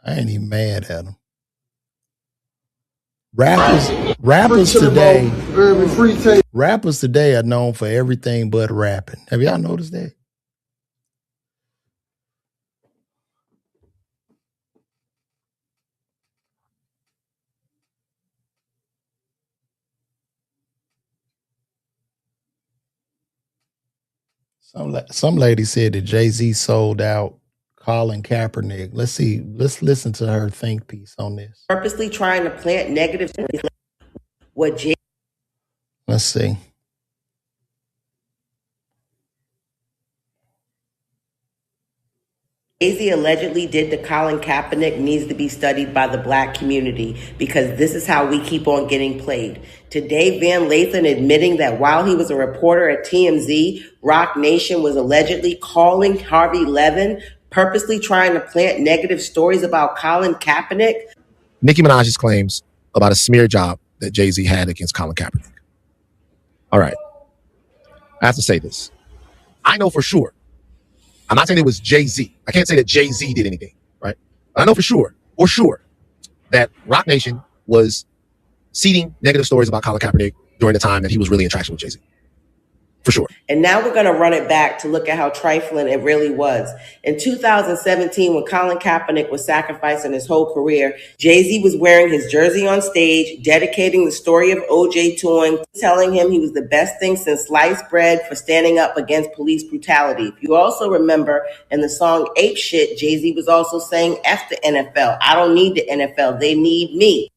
I ain't even mad at them. Rappers today are known for everything but rapping. Have y'all noticed that? Some lady said that Jay-Z sold out Colin Kaepernick. Let's see. Let's listen to her think piece on this. Purposely trying to plant negative. Let's see. Jay-Z allegedly did to Colin Kaepernick needs to be studied by the black community because this is how we keep on getting played. Today, Van Lathan admitting that while he was a reporter at TMZ, Rock Nation was allegedly calling Harvey Levin, purposely trying to plant negative stories about Colin Kaepernick. Nicki Minaj's claims about a smear job that Jay-Z had against Colin Kaepernick. All right. I have to say this. I know for sure. I'm not saying it was Jay-Z. I can't say that Jay-Z did anything, right? I know for sure, that Rock Nation was seeding negative stories about Colin Kaepernick during the time that he was really in traction with Jay-Z. For sure. And now we're going to run it back to look at how trifling it really was. In 2017, when Colin Kaepernick was sacrificing his whole career, Jay-Z was wearing his jersey on stage, dedicating the story of O.J. to him, telling him he was the best thing since sliced bread for standing up against police brutality. If you also remember in the song Ape Shit, Jay-Z was also saying, F the NFL. I don't need the NFL. They need me.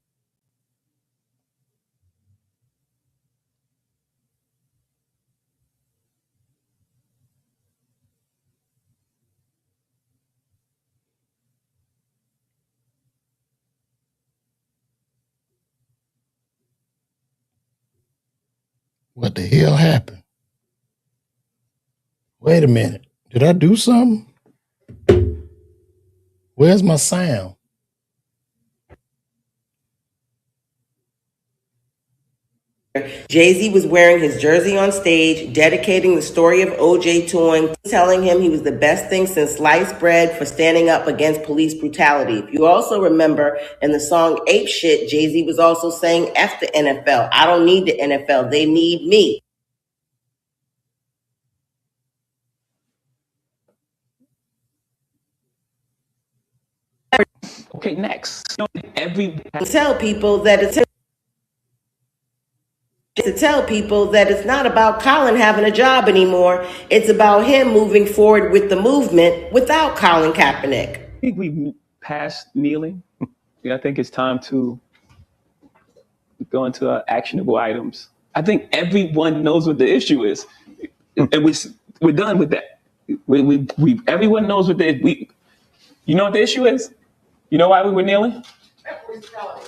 What the hell happened? Wait a minute. Did I do something? Where's my sound? Jay-Z was wearing his jersey on stage, dedicating the story of O.J. to him, telling him he was the best thing since sliced bread for standing up against police brutality. If you also remember in the song Ape Shit, Jay-Z was also saying, F the NFL. I don't need the NFL. They need me. Okay, next. Tell people that it's not about Colin having a job anymore. It's about him moving forward with the movement without Colin Kaepernick. I think we've passed kneeling. I think it's time to go into actionable items. I think everyone knows what the issue is, and we're done with that. Everyone knows what you know what the issue is. You know why we were kneeling?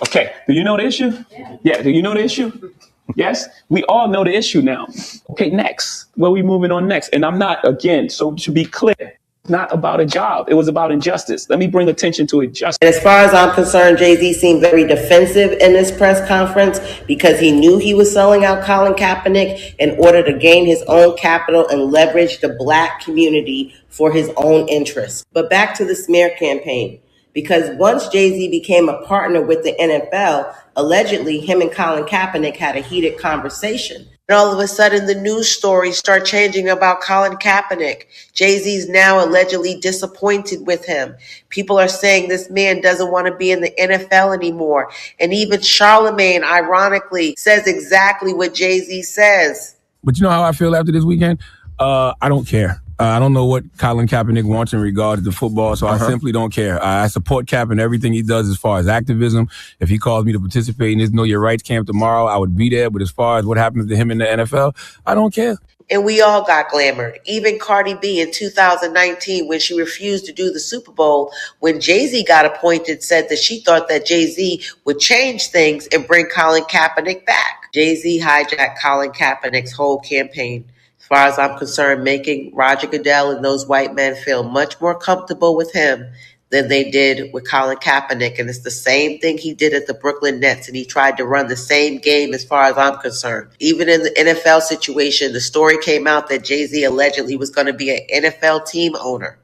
Okay. Do you know the issue? Yeah. Do you know the issue? Yes. We all know the issue now. Okay. Next. Where are we moving on next? And I'm not, again, so to be clear, not about a job. It was about injustice. Let me bring attention to injustice. And as far as I'm concerned, Jay-Z seemed very defensive in this press conference because he knew he was selling out Colin Kaepernick in order to gain his own capital and leverage the black community for his own interests. But back to the smear campaign. Because once Jay-Z became a partner with the NFL, allegedly him and Colin Kaepernick had a heated conversation. And all of a sudden, the news stories start changing about Colin Kaepernick. Jay-Z's now allegedly disappointed with him. People are saying this man doesn't want to be in the NFL anymore. And even Charlemagne, ironically, says exactly what Jay-Z says. But you know how I feel after this weekend? I don't care. I don't know what Colin Kaepernick wants in regards to football, so I simply don't care. I support Cap in everything he does as far as activism. If he calls me to participate in his Know Your Rights camp tomorrow, I would be there. But as far as what happens to him in the NFL, I don't care. And we all got glamored. Even Cardi B in 2019, when she refused to do the Super Bowl, when Jay-Z got appointed, said that she thought that Jay-Z would change things and bring Colin Kaepernick back. Jay-Z hijacked Colin Kaepernick's whole campaign. As far as I'm concerned, making Roger Goodell and those white men feel much more comfortable with him than they did with Colin Kaepernick. And it's the same thing he did at the Brooklyn Nets, and he tried to run the same game as far as I'm concerned. Even in the NFL situation, the story came out that Jay-Z allegedly was going to be an NFL team owner.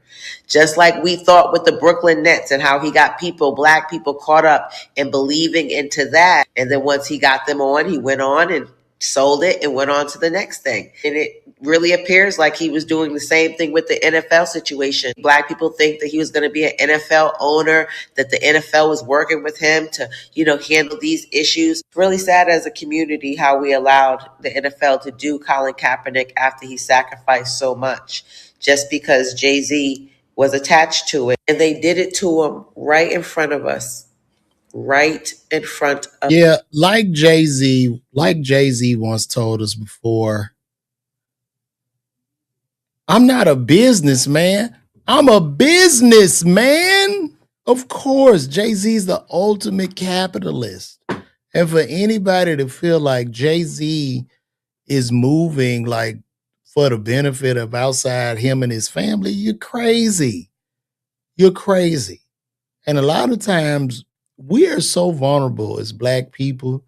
Just like we thought with the Brooklyn Nets and how he got black people caught up in believing into that. And then once he got them on, he went on and sold it and went on to the next thing. And it really appears like he was doing the same thing with the NFL situation. Black people think that he was going to be an NFL owner, that the NFL was working with him to, handle these issues. It's really sad as a community how we allowed the NFL to do Colin Kaepernick after he sacrificed so much just because Jay-Z was attached to it. And they did it to him right in front of us. Right in front of Yeah, like Jay-Z once told us before, I'm not a businessman. I'm a businessman. Of course, Jay-Z's the ultimate capitalist. And for anybody to feel like Jay-Z is moving like for the benefit of outside him and his family, you're crazy. You're crazy. And a lot of times we are so vulnerable as black people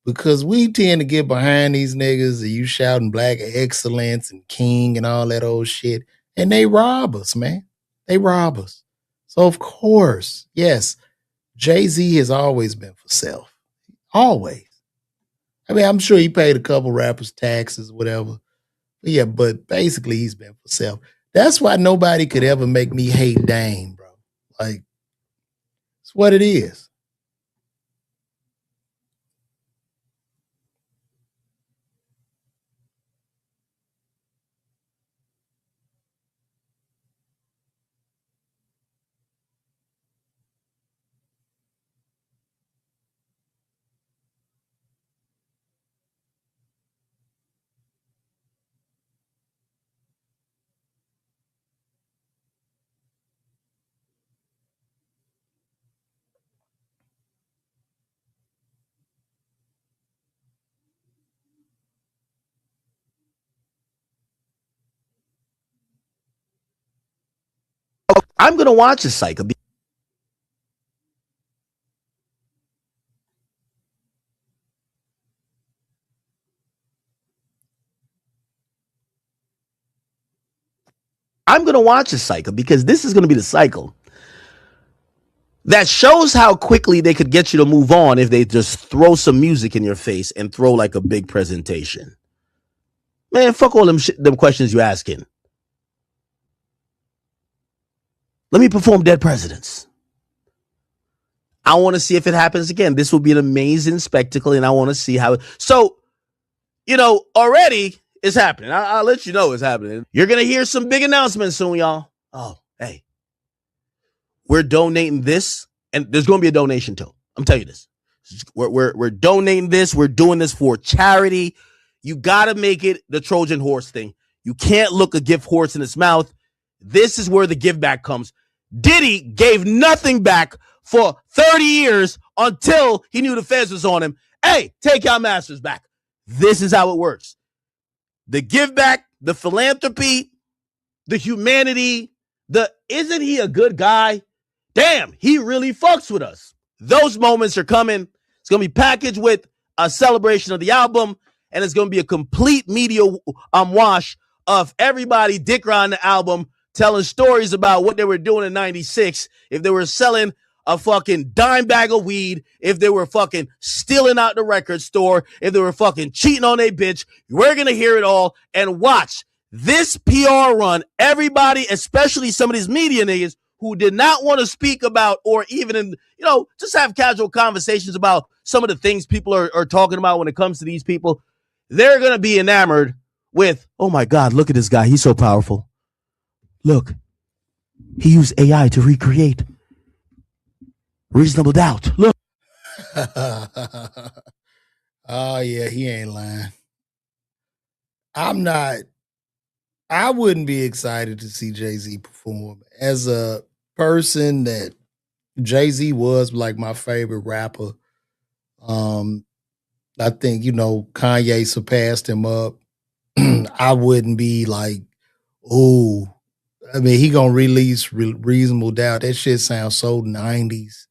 because we tend to get behind these niggas and you shouting black excellence and king and all that old shit. And they rob us, man. They rob us. So of course, yes, Jay-Z has always been for self. Always. I mean, I'm sure he paid a couple rappers taxes, whatever. But yeah, but basically he's been for self. That's why nobody could ever make me hate Dame, bro. Like, it's what it is. I'm going to watch this cycle. I'm going to watch this cycle because this is going to be the cycle that shows how quickly they could get you to move on if they just throw some music in your face and throw like a big presentation. Man, fuck all them questions you asking. Let me perform Dead Presidents. I want to see if it happens again. This will be an amazing spectacle, and I want to see how. So, already it's happening. I'll let you know it's happening. You're going to hear some big announcements soon, y'all. Oh, hey. We're donating this, and there's going to be a donation too. I'm telling you this. We're donating this. We're doing this for charity. You got to make it the Trojan horse thing. You can't look a gift horse in its mouth. This is where the give back comes. Diddy gave nothing back for 30 years until he knew the feds was on him. Hey, take your masters back. This is how it works. The give back, the philanthropy, the humanity, isn't he a good guy? Damn, he really fucks with us. Those moments are coming. It's going to be packaged with a celebration of the album, and it's going to be a complete media wash of everybody dick riding the album, telling stories about what they were doing in 96. If they were selling a fucking dime bag of weed, if they were fucking stealing out the record store, if they were fucking cheating on a bitch. We're going to hear it all. And watch this PR run. Everybody, especially some of these media niggas who did not want to speak about or even, just have casual conversations about some of the things people are talking about when it comes to these people. They're going to be enamored with, oh my God, look at this guy. He's so powerful. Look, he used AI to recreate Reasonable Doubt. Look. Oh, yeah, he ain't lying. I wouldn't be excited to see Jay-Z perform. As a person that Jay-Z was like my favorite rapper, I think, Kanye surpassed him up. I wouldn't be like, oh, I mean, he gonna release Reasonable Doubt. That shit sounds so 90s.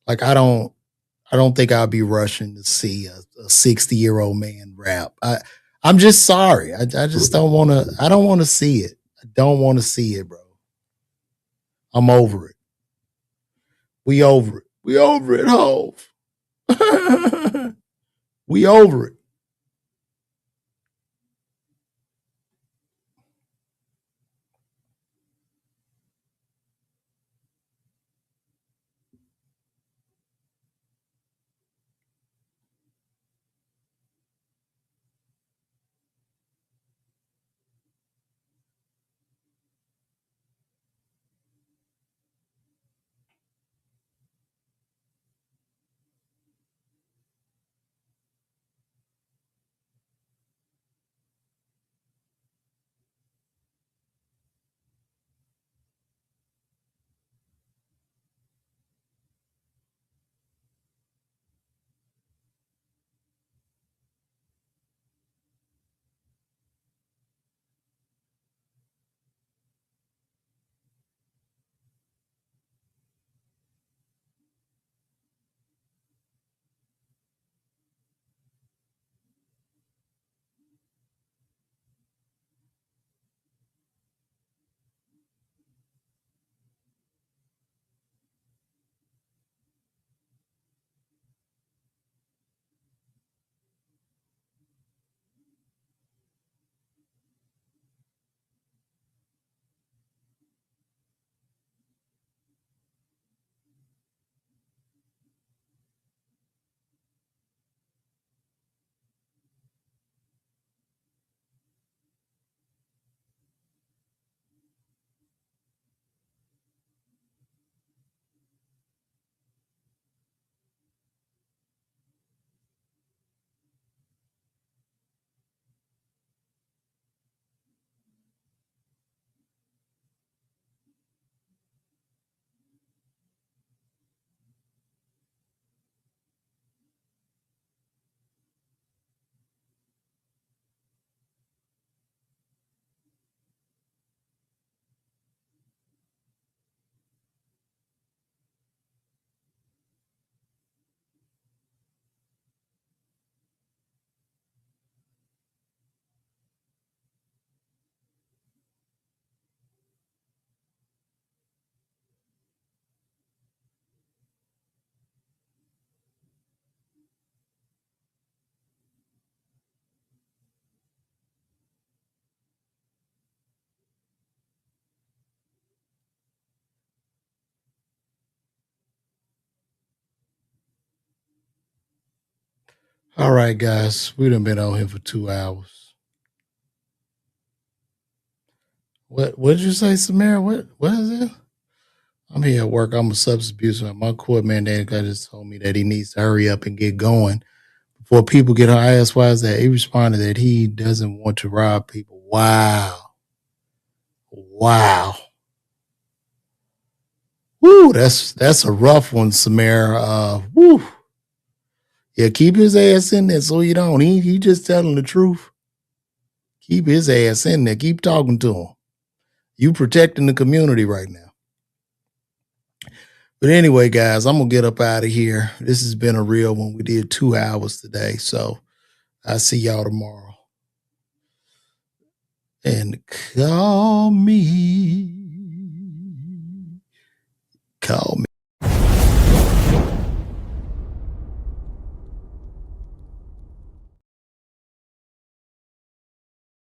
Like, I don't think I'll be rushing to see a 60-year-old man rap. I'm just sorry. I just don't want to. I don't want to see it. I don't want to see it, bro. I'm over it. We over it. We over it, Hov. We over it. All right, guys. We done been on here for 2 hours. What did you say, Samara? What is it? I'm here at work. I'm a substance abuse. My court mandate guy just told me that he needs to hurry up and get going before people get on. I asked why is that? He responded that he doesn't want to rob people. Wow. Woo, that's a rough one, Samara. Woo. Yeah, keep his ass in there so you don't. He just telling the truth. Keep his ass in there. Keep talking to him. You protecting the community right now. But anyway, guys, I'm going to get up out of here. This has been a real one. We did 2 hours today. So I'll see y'all tomorrow. And call me.